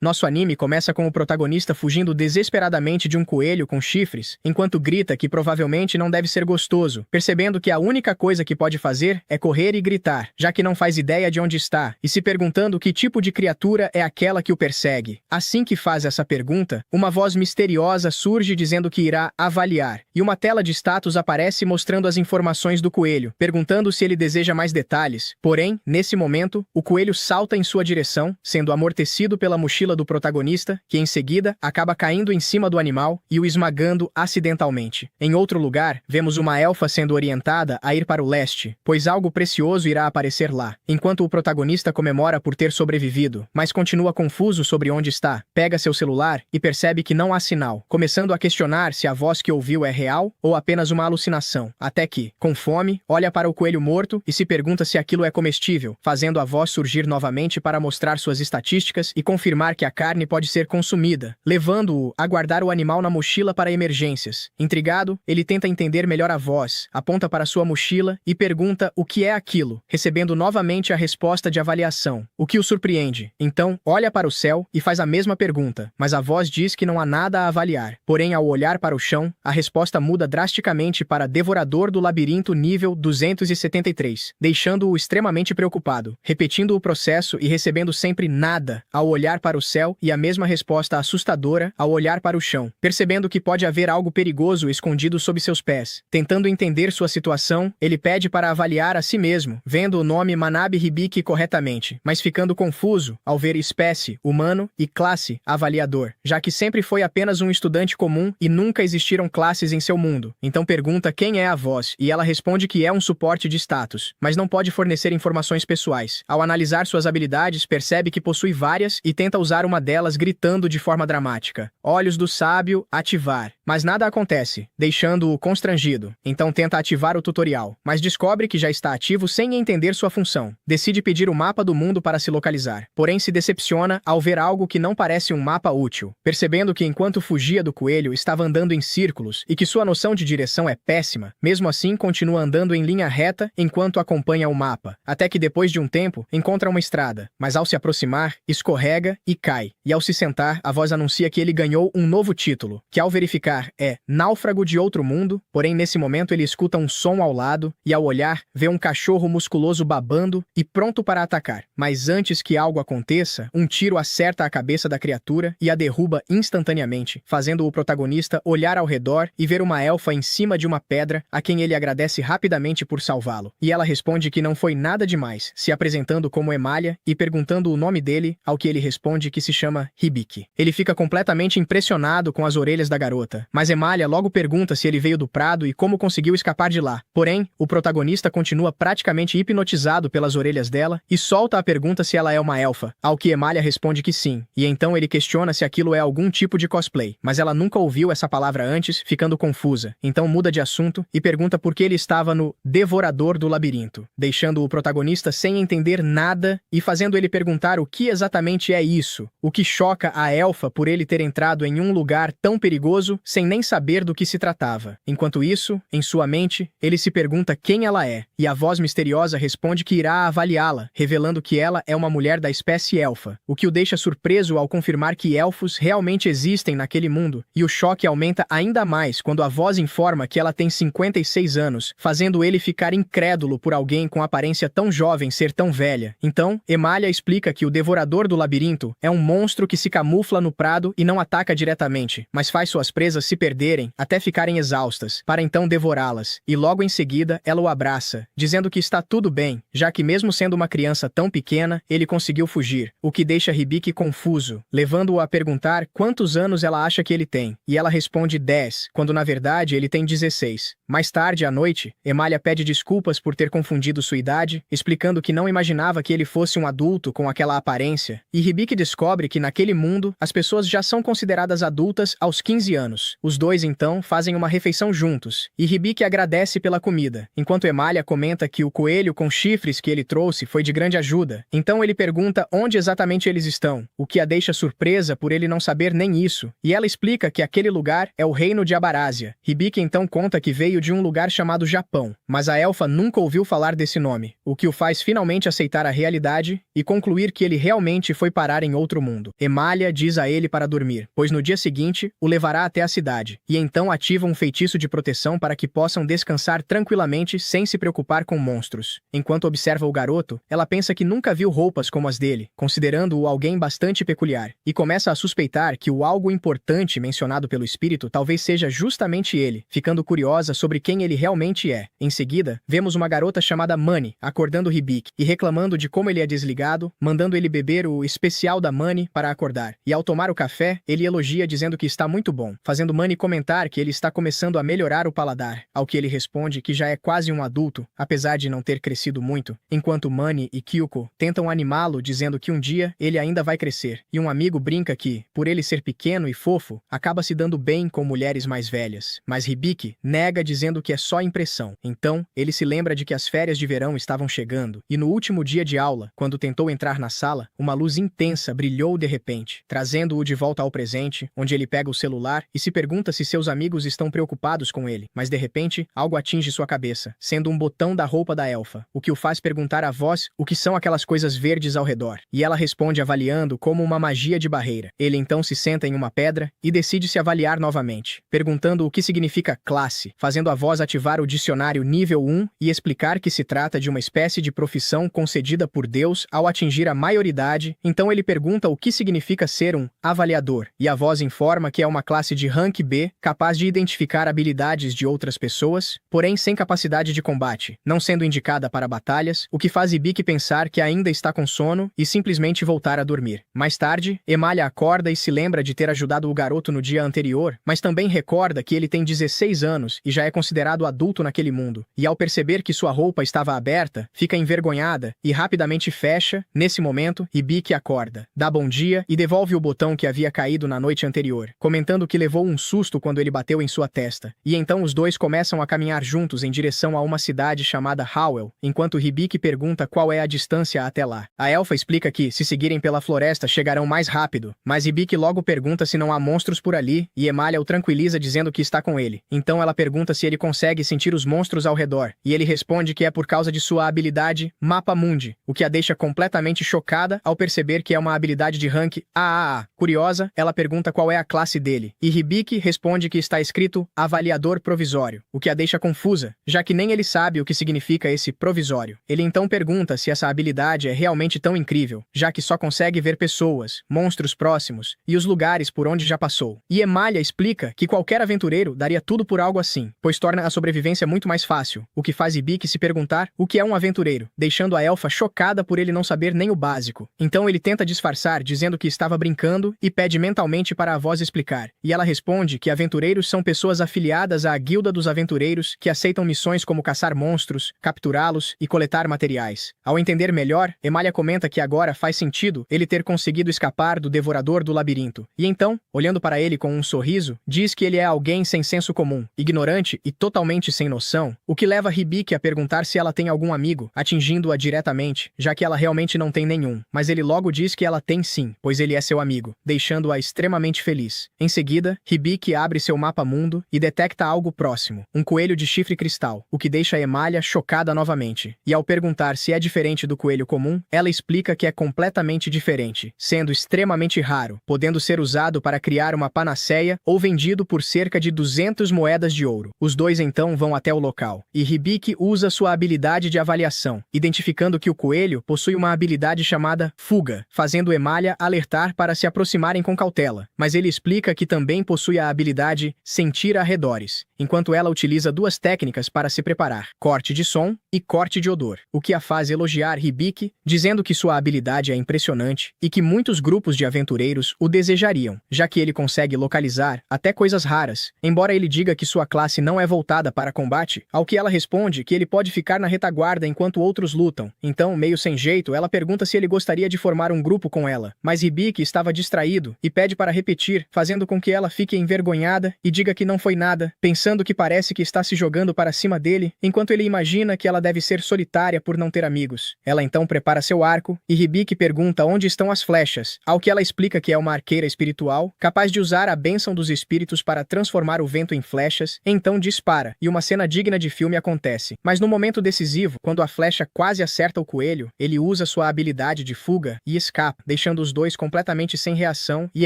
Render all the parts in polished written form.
Nosso anime começa com o protagonista fugindo desesperadamente de um coelho com chifres, enquanto grita que provavelmente não deve ser gostoso, percebendo que a única coisa que pode fazer é correr e gritar, já que não faz ideia de onde está, e se perguntando que tipo de criatura é aquela que o persegue. Assim que faz essa pergunta, uma voz misteriosa surge dizendo que irá avaliar, e uma tela de status aparece mostrando as informações do coelho, perguntando se ele deseja mais detalhes. Porém, nesse momento, o coelho salta em sua direção, sendo amortecido pela mochila do protagonista, que em seguida acaba caindo em cima do animal e o esmagando acidentalmente. Em outro lugar, vemos uma elfa sendo orientada a ir para o leste, pois algo precioso irá aparecer lá, enquanto o protagonista comemora por ter sobrevivido, mas continua confuso sobre onde está. Pega seu celular e percebe que não há sinal, começando a questionar se a voz que ouviu é real ou apenas uma alucinação, até que, com fome, olha para o coelho morto e se pergunta se aquilo é comestível, fazendo a voz surgir novamente para mostrar suas estatísticas e confirmar que a carne pode ser consumida, levando-o a guardar o animal na mochila para emergências. Intrigado, ele tenta entender melhor a voz, aponta para sua mochila e pergunta o que é aquilo, recebendo novamente a resposta de avaliação, o que o surpreende. Então, olha para o céu e faz a mesma pergunta, mas a voz diz que não há nada a avaliar. Porém, ao olhar para o chão, a resposta muda drasticamente para Devorador do Labirinto nível 273, deixando-o extremamente preocupado, repetindo o processo e recebendo sempre nada ao olhar para o céu e a mesma resposta assustadora ao olhar para o chão, percebendo que pode haver algo perigoso escondido sob seus pés. Tentando entender sua situação, ele pede para avaliar a si mesmo, vendo o nome Manabe Hibiki corretamente, mas ficando confuso ao ver espécie, humano e classe, avaliador, já que sempre foi apenas um estudante comum e nunca existiram classes em seu mundo. Então pergunta quem é a voz e ela responde que é um suporte de status, mas não pode fornecer informações pessoais. Ao analisar suas habilidades, percebe que possui várias e tenta usar uma delas gritando de forma dramática: Olhos do Sábio, ativar. Mas nada acontece, deixando-o constrangido. Então tenta ativar o tutorial, mas descobre que já está ativo sem entender sua função. Decide pedir o mapa do mundo para se localizar, porém se decepciona ao ver algo que não parece um mapa útil, percebendo que enquanto fugia do coelho estava andando em círculos e que sua noção de direção é péssima. Mesmo assim, continua andando em linha reta enquanto acompanha o mapa, até que depois de um tempo encontra uma estrada, mas ao se aproximar, escorrega e cai. E ao se sentar, a voz anuncia que ele ganhou um novo título, que ao verificar é Náufrago de Outro Mundo, porém nesse momento ele escuta um som ao lado e ao olhar, vê um cachorro musculoso babando e pronto para atacar. Mas antes que algo aconteça, um tiro acerta a cabeça da criatura e a derruba instantaneamente, fazendo o protagonista olhar ao redor e ver uma elfa em cima de uma pedra, a quem ele agradece rapidamente por salvá-lo. E ela responde que não foi nada demais, se apresentando como Emália e perguntando o nome dele, ao que ele responde que se chama Hibiki. Ele fica completamente impressionado com as orelhas da garota, mas Emália logo pergunta se ele veio do prado e como conseguiu escapar de lá. Porém, o protagonista continua praticamente hipnotizado pelas orelhas dela e solta a pergunta se ela é uma elfa, ao que Emália responde que sim, e então ele questiona se aquilo é algum tipo de cosplay, mas ela nunca ouviu essa palavra antes, ficando confusa. Então muda de assunto e pergunta por que ele estava no Devorador do Labirinto, deixando o protagonista sem entender nada e fazendo ele perguntar o que exatamente é isso, o que choca a elfa por ele ter entrado em um lugar tão perigoso sem nem saber do que se tratava. Enquanto isso, em sua mente, ele se pergunta quem ela é, e a voz misteriosa responde que irá avaliá-la, revelando que ela é uma mulher da espécie elfa, o que o deixa surpreso ao confirmar que elfos realmente existem naquele mundo, e o choque aumenta ainda mais quando a voz informa que ela tem 56 anos, fazendo ele ficar incrédulo por alguém com aparência tão jovem ser tão velha. Então, Emália explica que o Devorador do Labirinto é um monstro que se camufla no prado e não ataca diretamente, mas faz suas presas se perderem até ficarem exaustas, para então devorá-las, e logo em seguida ela o abraça, dizendo que está tudo bem, já que mesmo sendo uma criança tão pequena, ele conseguiu fugir, o que deixa Hibiki confuso, levando-o a perguntar quantos anos ela acha que ele tem, e ela responde 10, quando na verdade ele tem 16. Mais tarde à noite, Emália pede desculpas por ter confundido sua idade, explicando que não imaginava que ele fosse um adulto com aquela aparência, e Hibiki descobre que naquele mundo as pessoas já são consideradas adultas aos 15 anos. Os dois então fazem uma refeição juntos, e Hibiki agradece pela comida, enquanto Emália comenta que o coelho com chifres que ele trouxe foi de grande ajuda. Então ele pergunta onde exatamente eles estão, o que a deixa surpresa por ele não saber nem isso, e ela explica que aquele lugar é o reino de Abarásia. Hibiki então conta que veio de um lugar chamado Japão, mas a elfa nunca ouviu falar desse nome, o que o faz finalmente aceitar a realidade e concluir que ele realmente foi parar em outro mundo. Emalia diz a ele para dormir, pois no dia seguinte o levará até a cidade, e então ativa um feitiço de proteção para que possam descansar tranquilamente sem se preocupar com monstros. Enquanto observa o garoto, ela pensa que nunca viu roupas como as dele, considerando-o alguém bastante peculiar, e começa a suspeitar que o algo importante mencionado pelo espírito talvez seja justamente ele, ficando curiosa sobre quem ele realmente é. Em seguida, vemos uma garota chamada Mani acordando Hibiki e reclamando de como ele é desligado, mandando ele beber o especial da Mani para acordar. E ao tomar o café, ele elogia dizendo que está muito bom, fazendo Mani comentar que ele está começando a melhorar o paladar, ao que ele responde que já é quase um adulto, apesar de não ter crescido muito, enquanto Mani e Kyuko tentam animá-lo dizendo que um dia ele ainda vai crescer, e um amigo brinca que, por ele ser pequeno e fofo, acaba se dando bem com mulheres mais velhas. Mas Hibiki nega dizendo que é só impressão. Então, ele se lembra de que as férias de verão estavam chegando, e no último dia de aula, quando tentou entrar na sala, uma luz intensa brilhou de repente, trazendo-o de volta ao presente, onde ele pega o celular e se pergunta se seus amigos estão preocupados com ele. Mas de repente, algo atinge sua cabeça, sendo um botão da roupa da elfa, o que o faz perguntar à voz o que são aquelas coisas verdes ao redor. E ela responde avaliando como uma magia de barreira. Ele então se senta em uma pedra e decide se avaliar novamente, perguntando o que significa classe, fazendo a voz ativar o dicionário nível 1 e explicar que se trata de uma espécie de profissão concedida por Deus ao atingir a maioridade. Então ele pergunta o que significa ser um avaliador, e a voz informa que é uma classe de rank B, capaz de identificar habilidades de outras pessoas, porém sem capacidade de combate, não sendo indicada para batalhas, o que faz Hibiki pensar que ainda está com sono e simplesmente voltar a dormir. Mais tarde, Emalia acorda e se lembra de ter ajudado o garoto no dia anterior, mas também recorda que ele tem 16 anos e já é considerado adulto naquele mundo, e ao perceber que sua roupa estava aberta, fica envergonhada e rapidamente fecha. Nesse momento, Hibiki acorda, dá bom dia e devolve o botão que havia caído na noite anterior, comentando que levou um susto quando ele bateu em sua testa, e então os dois começam a caminhar juntos em direção a uma cidade chamada Howell, enquanto Hibiki pergunta qual é a distância até lá. A elfa explica que, se seguirem pela floresta, chegarão mais rápido, mas Hibiki logo pergunta se não há monstros por ali, e Emalia o tranquiliza dizendo que está com ele. Então ela pergunta se ele consegue sentir os monstros ao redor, e ele responde que é por causa de sua habilidade Mapa Mundi, o que a deixa completamente chocada ao perceber que é uma habilidade de rank AAA. Curiosa, ela pergunta qual é a classe dele, e Hibiki responde que está escrito Avaliador Provisório, o que a deixa confusa, já que nem ele sabe o que significa esse provisório. Ele então pergunta se essa habilidade é realmente tão incrível, já que só consegue ver pessoas, monstros próximos e os lugares por onde já passou. E Emalia explica que qualquer aventureiro daria tudo por algo assim, pois torna a sobrevivência muito mais fácil, o que faz Hibiki se perguntar o que é um aventureiro, deixando a elfa chocada por ele não saber nem o básico. Então ele tenta disfarçar dizendo que estava brincando e pede mentalmente para a voz explicar, e ela responde que aventureiros são pessoas afiliadas à Guilda dos Aventureiros que aceitam missões como caçar monstros, capturá-los e coletar materiais. Ao entender melhor, Emalia comenta que agora faz sentido ele ter conseguido escapar do devorador do labirinto, e então, olhando para ele com um sorriso, diz que ele é alguém sem senso comum, ignorante e totalmente sem noção, o que leva Hibiki a perguntar se ela tem algum amigo, atingindo-a diretamente, já que ela realmente não tem nenhum, mas ele logo diz que ela tem sim, pois ele é seu amigo, deixando-a extremamente feliz. Em seguida, Hibiki abre seu mapa mundo e detecta algo próximo, um coelho de chifre cristal, o que deixa Emalia chocada novamente. E ao perguntar se é diferente do coelho comum, ela explica que é completamente diferente, sendo extremamente raro, podendo ser usado para criar uma panaceia ou vendido por cerca de 200 moedas de ouro. Os dois então vão até o local, e Hibiki usa sua habilidade de avaliação, identificando que o coelho possui uma habilidade chamada fuga, fazendo Emalia alertar para se aproximarem com cautela, mas ele explica que também possui a habilidade sentir arredores, enquanto ela utiliza duas técnicas para se preparar, corte de som e corte de odor, o que a faz elogiar Hibiki, dizendo que sua habilidade é impressionante e que muitos grupos de aventureiros o desejariam, já que ele consegue localizar até coisas raras, embora ele diga que sua classe não é voltada para combate, ao que ela responde que ele pode ficar na retaguarda enquanto outros lutam. Então, meio sem jeito, ela pergunta se ele gostaria de formar um grupo com ela, mas Hibiki estava distraído e pede para repetir, fazendo com que ela fique envergonhada e diga que não foi nada, pensando que parece que está se jogando para cima dele, enquanto ele imagina que ela deve ser solitária por não ter amigos. Ela então prepara seu arco, e Hibiki pergunta onde estão as flechas, ao que ela explica que é uma arqueira espiritual, capaz de usar a bênção dos espíritos para transformar o vento em flechas, então dispara, e uma cena digna de filme acontece. Mas no momento decisivo, quando a flecha quase acerta o coelho, ele usa sua habilidade de fuga e escapa, deixando os dois completamente sem reação, e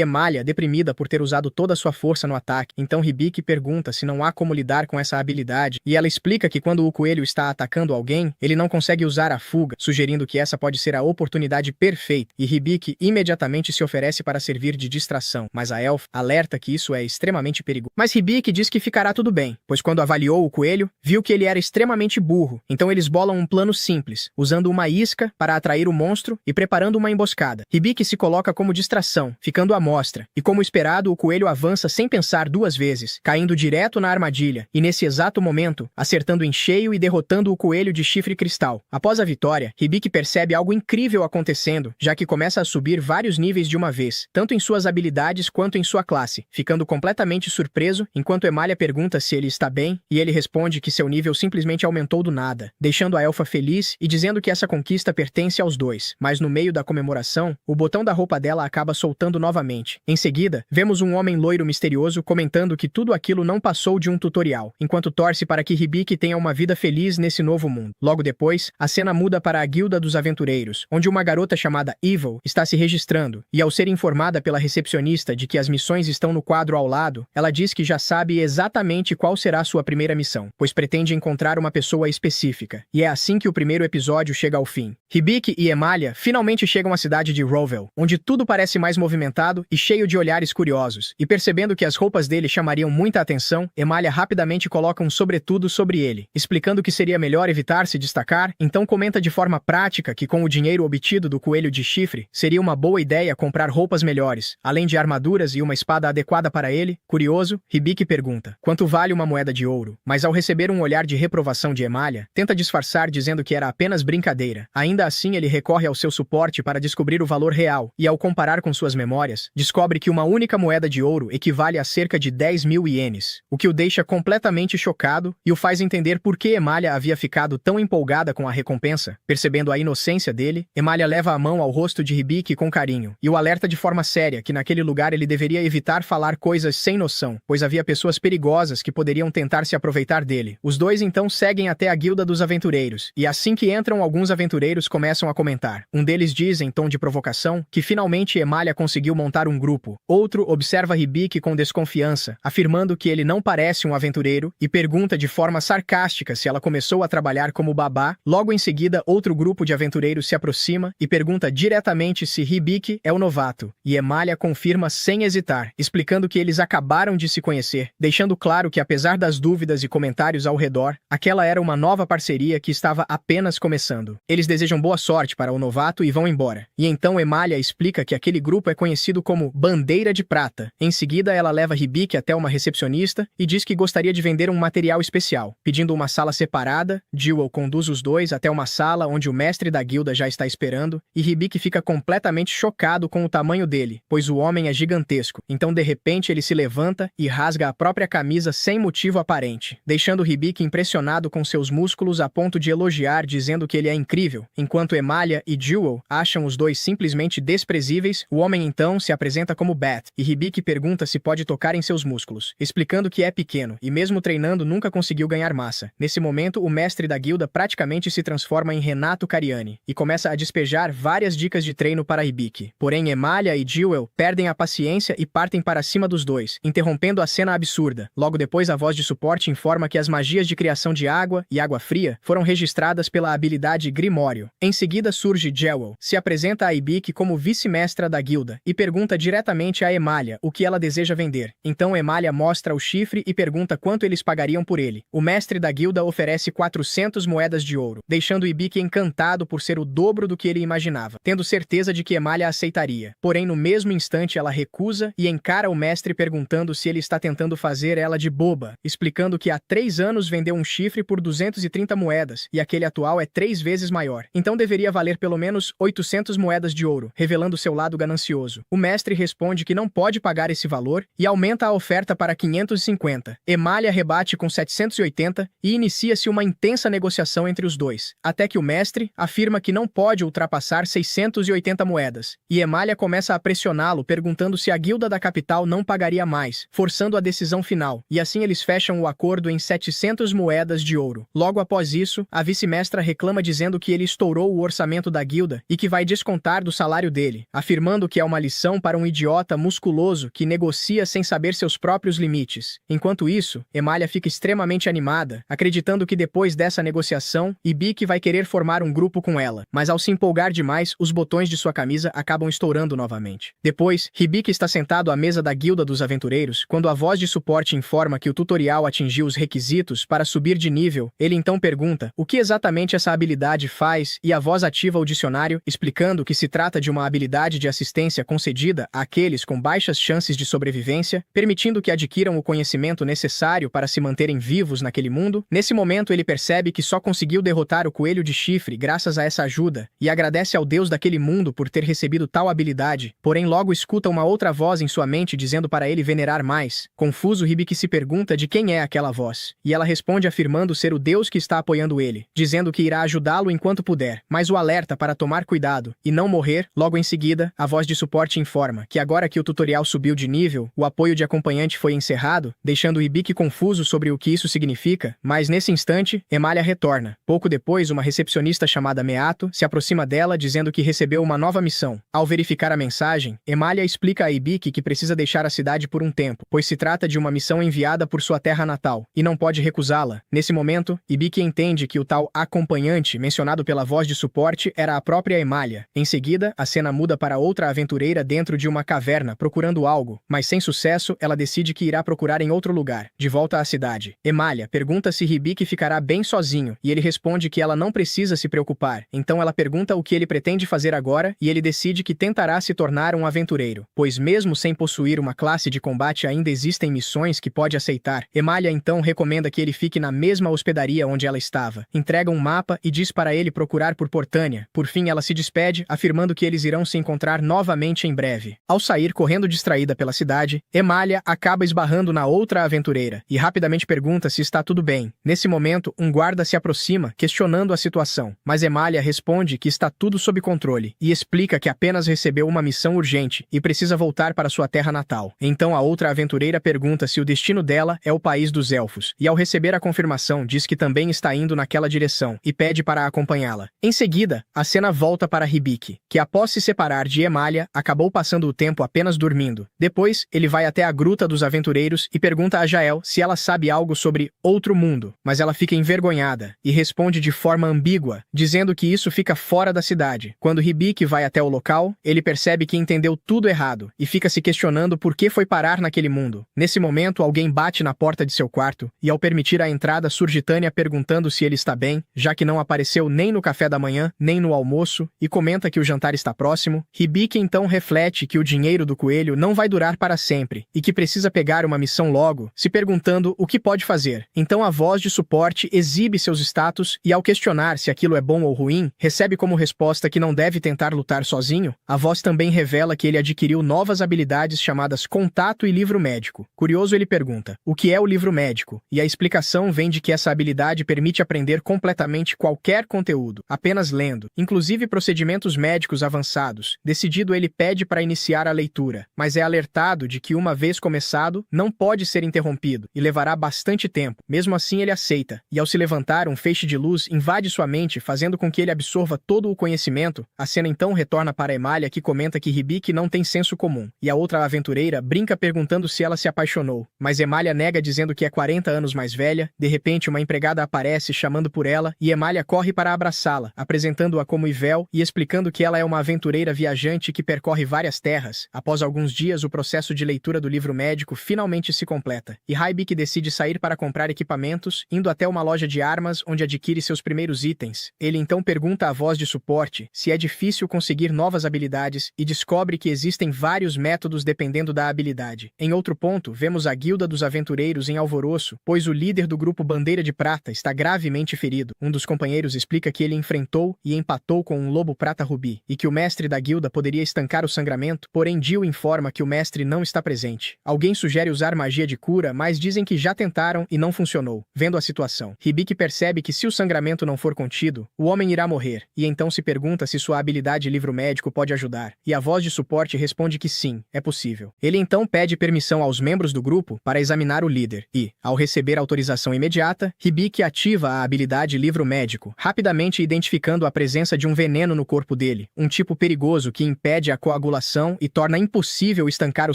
Emalia deprimida por ter usado toda a sua força no ataque. Então Hibiki pergunta se não há como lidar com essa habilidade, e ela explica que quando o coelho está atacando alguém, ele não consegue usar a fuga, sugerindo que essa pode ser a oportunidade perfeita, e Hibiki imediatamente se oferece para servir de distração, mas a elfa alerta que isso é extremamente perigoso. Mas Hibiki diz que ficará tudo bem, pois quando avaliou o coelho, viu que ele era extremamente burro, então eles bolam um plano simples, usando uma isca para atrair o monstro e preparando uma emboscada. Hibiki se coloca como distração, ficando à mostra, e como esperado, o coelho avança sem pensar duas vezes, caindo direto na armadilha, e nesse exato momento, acertando em cheio e derrotando o coelho de chifre cristal. Após a vitória, Hibiki percebe algo incrível acontecendo, já que começa a subir vários níveis de uma vez, tanto em suas habilidades quanto em sua classe, ficando completamente surpreso enquanto Emalia pergunta se ele está bem, e ele responde que seu nível simplesmente aumentou do nada, deixando a elfa feliz e dizendo que essa conquista pertence aos dois. Mas no meio da comemoração, o botão da roupa dela acaba soltando novamente. Em seguida, vemos um homem loiro misterioso comentando que tudo aquilo não passou de um tutorial, enquanto torce para que Hibiki tenha uma vida feliz nesse novo mundo. Logo depois, a cena muda para a Guilda dos Aventureiros, onde uma garota chamada Evil está se registrando, e ao ser informada pela recepcionista de que as missões estão no quadro ao lado, ela diz que já sabe exatamente qual será sua primeira missão, pois pretende encontrar uma pessoa específica. E é assim que o primeiro episódio chega ao fim. Hibiki e Emalia finalmente chegam à cidade de Rowville, onde tudo parece mais movimentado e cheio de olhares curiosos, e percebendo que as roupas dele chamariam muita atenção, Emalia rapidamente coloca um sobretudo sobre ele, explicando que seria melhor evitar se destacar, então comenta de forma prática que com o dinheiro obtido do coelho de chifre, seria uma boa ideia comprar roupas melhores, além de armaduras e uma espada adequada para ele. Curioso, Hibiki pergunta quanto vale uma moeda de ouro, mas ao receber um olhar de reprovação de Emalia, tenta disfarçar dizendo que era apenas brincadeira. Ainda assim, ele recorre ao seu suporte para descobrir o valor real, e ao comparar com suas memórias, descobre que uma única moeda de ouro equivale a cerca de 10.000 ienes, o que o deixa completamente chocado e o faz entender por que Emalia havia ficado tão empolgada com a recompensa. Percebendo a inocência dele, Emalia leva a mão ao rosto de Hibiki com carinho, e o alerta de forma séria que naquele lugar ele deveria evitar falar coisas sem noção, pois havia pessoas perigosas que poderiam tentar se aproveitar dele. Os dois então seguem até a Guilda dos Aventureiros, e assim que entram, alguns aventureiros começam a comentar. Um deles diz, em tom de provocação, que finalmente Emalia conseguiu montar um grupo. Outro observa Hibiki com desconfiança, afirmando que ele não parece um aventureiro, e pergunta de forma sarcástica se ela começou a trabalhar como babá. Logo em seguida, outro grupo de aventureiros se aproxima e pergunta diretamente se Hibiki é o novato, e Emalia confirma sem hesitar, explicando que eles acabaram de se conhecer, deixando claro que apesar das dúvidas e comentários ao redor, aquela era uma nova parceria que estava apenas começando. Eles desejam boa sorte para o novato e vão embora. E então Emalia explica que aquele grupo é conhecido como Bandeira de Prata. Em seguida, ela leva Hibiki até uma recepcionista e diz que gostaria de vender um material especial. Pedindo uma sala separada, Jewel conduz os dois até uma sala onde o mestre da guilda já está esperando, e Hibiki fica completamente chocado com o tamanho dele, pois o homem é gigantesco. Então, de repente, ele se levanta e rasga a própria camisa sem motivo aparente, deixando Hibiki impressionado com seus músculos a ponto de elogiar, dizendo que ele é incrível. Enquanto Emalia e Jewel acham os dois simplesmente desprezíveis, o homem então se apresenta como Bat, e Hibiki pergunta se pode tocar em seus músculos, explicando que é pequeno, e mesmo treinando nunca conseguiu ganhar massa. Nesse momento, o mestre da guilda praticamente se transforma em Renato Cariani, e começa a despejar várias dicas de treino para Hibiki. Porém, Emalia e Jewel perdem a paciência e partem para cima dos dois, interrompendo a cena absurda. Logo depois, a voz de suporte informa que as magias de criação de água e água fria foram registradas pela habilidade Grimório. Em seguida surge Jewel, se apresenta a Hibiki como vice-mestra da guilda, e pergunta diretamente a Emalia o que ela deseja vender. Então Emalia mostra o chifre e pergunta quanto eles pagariam por ele. O mestre da guilda oferece 400 moedas de ouro, deixando Hibiki encantado por ser o dobro do que ele imaginava, tendo certeza de que Emalia aceitaria. Porém, no mesmo instante ela recusa e encara o mestre perguntando se ele está tentando fazer ela de boba, explicando que há 3 anos vendeu um chifre por 230 moedas, e aquele atual é 3 vezes maior. Então deveria valer pelo menos 800 moedas de ouro, revelando seu lado ganancioso. O mestre responde que não pode pagar esse valor e aumenta a oferta para 550. Emalia rebate com 780 e inicia-se uma intensa intensa negociação entre os dois, até que o mestre afirma que não pode ultrapassar 680 moedas, e Emália começa a pressioná-lo perguntando se a guilda da capital não pagaria mais, forçando a decisão final, e assim eles fecham o acordo em 700 moedas de ouro. Logo após isso, a vice-mestra reclama dizendo que ele estourou o orçamento da guilda e que vai descontar do salário dele, afirmando que é uma lição para um idiota musculoso que negocia sem saber seus próprios limites. Enquanto isso, Emália fica extremamente animada, acreditando que depois dessa negociação, Hibiki vai querer formar um grupo com ela, mas ao se empolgar demais, os botões de sua camisa acabam estourando novamente. Depois, Hibiki está sentado à mesa da guilda dos aventureiros, quando a voz de suporte informa que o tutorial atingiu os requisitos para subir de nível. Ele então pergunta o que exatamente essa habilidade faz e a voz ativa o dicionário, explicando que se trata de uma habilidade de assistência concedida àqueles com baixas chances de sobrevivência, permitindo que adquiram o conhecimento necessário para se manterem vivos naquele mundo. Nesse momento ele percebe que só conseguiu derrotar o coelho de chifre graças a essa ajuda, e agradece ao deus daquele mundo por ter recebido tal habilidade, porém logo escuta uma outra voz em sua mente dizendo para ele venerar mais. Confuso, Hibiki se pergunta de quem é aquela voz, e ela responde afirmando ser o deus que está apoiando ele, dizendo que irá ajudá-lo enquanto puder, mas o alerta para tomar cuidado e não morrer. Logo em seguida, a voz de suporte informa que agora que o tutorial subiu de nível, o apoio de acompanhante foi encerrado, deixando Hibiki confuso sobre o que isso significa, mas nesse instante, Emália retorna. Pouco depois, uma recepcionista chamada Meato se aproxima dela dizendo que recebeu uma nova missão. Ao verificar a mensagem, Emália explica a Hibiki que precisa deixar a cidade por um tempo, pois se trata de uma missão enviada por sua terra natal, e não pode recusá-la. Nesse momento, Hibiki entende que o tal acompanhante mencionado pela voz de suporte era a própria Emália. Em seguida, a cena muda para outra aventureira dentro de uma caverna procurando algo, mas sem sucesso, ela decide que irá procurar em outro lugar. De volta à cidade, Emália pergunta se Hibiki ficará bem sozinho, e ele responde que ela não precisa se preocupar. Então ela pergunta o que ele pretende fazer agora, e ele decide que tentará se tornar um aventureiro, pois mesmo sem possuir uma classe de combate ainda existem missões que pode aceitar. Emália então recomenda que ele fique na mesma hospedaria onde ela estava, entrega um mapa e diz para ele procurar por Portânia. Por fim, ela se despede, afirmando que eles irão se encontrar novamente em breve. Ao sair correndo distraída pela cidade, Emália acaba esbarrando na outra aventureira e rapidamente pergunta se está tudo bem. Nesse momento, um guarda se aproxima, questionando a situação, mas Emália responde que está tudo sob controle e explica que apenas recebeu uma missão urgente e precisa voltar para sua terra natal. Então a outra aventureira pergunta se o destino dela é o país dos elfos, e ao receber a confirmação diz que também está indo naquela direção e pede para acompanhá-la. Em seguida, a cena volta para Hibiki, que após se separar de Emália, acabou passando o tempo apenas dormindo. Depois, ele vai até a Gruta dos Aventureiros e pergunta a Jael se ela sabe algo sobre outro mundo, mas ela fica envergonhada e responde de forma ambígua, dizendo que isso fica fora da cidade. Quando Hibiki vai até o local, ele percebe que entendeu tudo errado e fica se questionando por que foi parar naquele mundo. Nesse momento, alguém bate na porta de seu quarto e, ao permitir a entrada, surge Tânia perguntando se ele está bem, já que não apareceu nem no café da manhã, nem no almoço, e comenta que o jantar está próximo. Hibiki então reflete que o dinheiro do coelho não vai durar para sempre e que precisa pegar uma missão logo, se perguntando o que pode fazer. Então a voz de suporte exibe seus status e, ao questionar se aquilo é bom ou ruim, recebe como resposta que não deve tentar lutar sozinho. A voz também revela que ele adquiriu novas habilidades chamadas Contato e Livro Médico. Curioso, ele pergunta, o que é o livro médico? E a explicação vem de que essa habilidade permite aprender completamente qualquer conteúdo, apenas lendo, inclusive procedimentos médicos avançados. Decidido, ele pede para iniciar a leitura, mas é alertado de que uma vez começado, não pode ser interrompido e levará bastante tempo. Mesmo assim, ele aceita, e ao se levantar, um feixe de luz invade sua mente, fazendo com que ele absorva todo o conhecimento. A cena então retorna para Emália, que comenta que Hibiki não tem senso comum, e a outra aventureira brinca perguntando se ela se apaixonou, mas Emália nega dizendo que é 40 anos mais velha. De repente, uma empregada aparece chamando por ela, e Emália corre para abraçá-la, apresentando-a como Ivel e explicando que ela é uma aventureira viajante que percorre várias terras. Após alguns dias, o processo de leitura do livro médico finalmente se completa, e Hibiki decide sair para comprar equipamentos, indo até uma loja de armas onde adquire seus primeiros itens. Ele então pergunta à voz de suporte se é difícil conseguir novas habilidades e descobre que existem vários métodos dependendo da habilidade. Em outro ponto, vemos a Guilda dos Aventureiros em alvoroço, pois o líder do grupo Bandeira de Prata está gravemente ferido. Um dos companheiros explica que ele enfrentou e empatou com um lobo prata rubi, e que o mestre da guilda poderia estancar o sangramento, porém Jill informa que o mestre não está presente. Alguém sugere usar magia de cura, mas dizem que já tentaram e não funcionou. Vendo a situação, Hibiki percebe que se o sangramento não for contido, o homem irá morrer, e então se pergunta se sua habilidade livro médico pode ajudar, e a voz de suporte responde que sim, é possível. Ele então pede permissão aos membros do grupo para examinar o líder, e, ao receber autorização imediata, Hibiki ativa a habilidade livro médico, rapidamente identificando a presença de um veneno no corpo dele, um tipo perigoso que impede a coagulação e torna impossível estancar o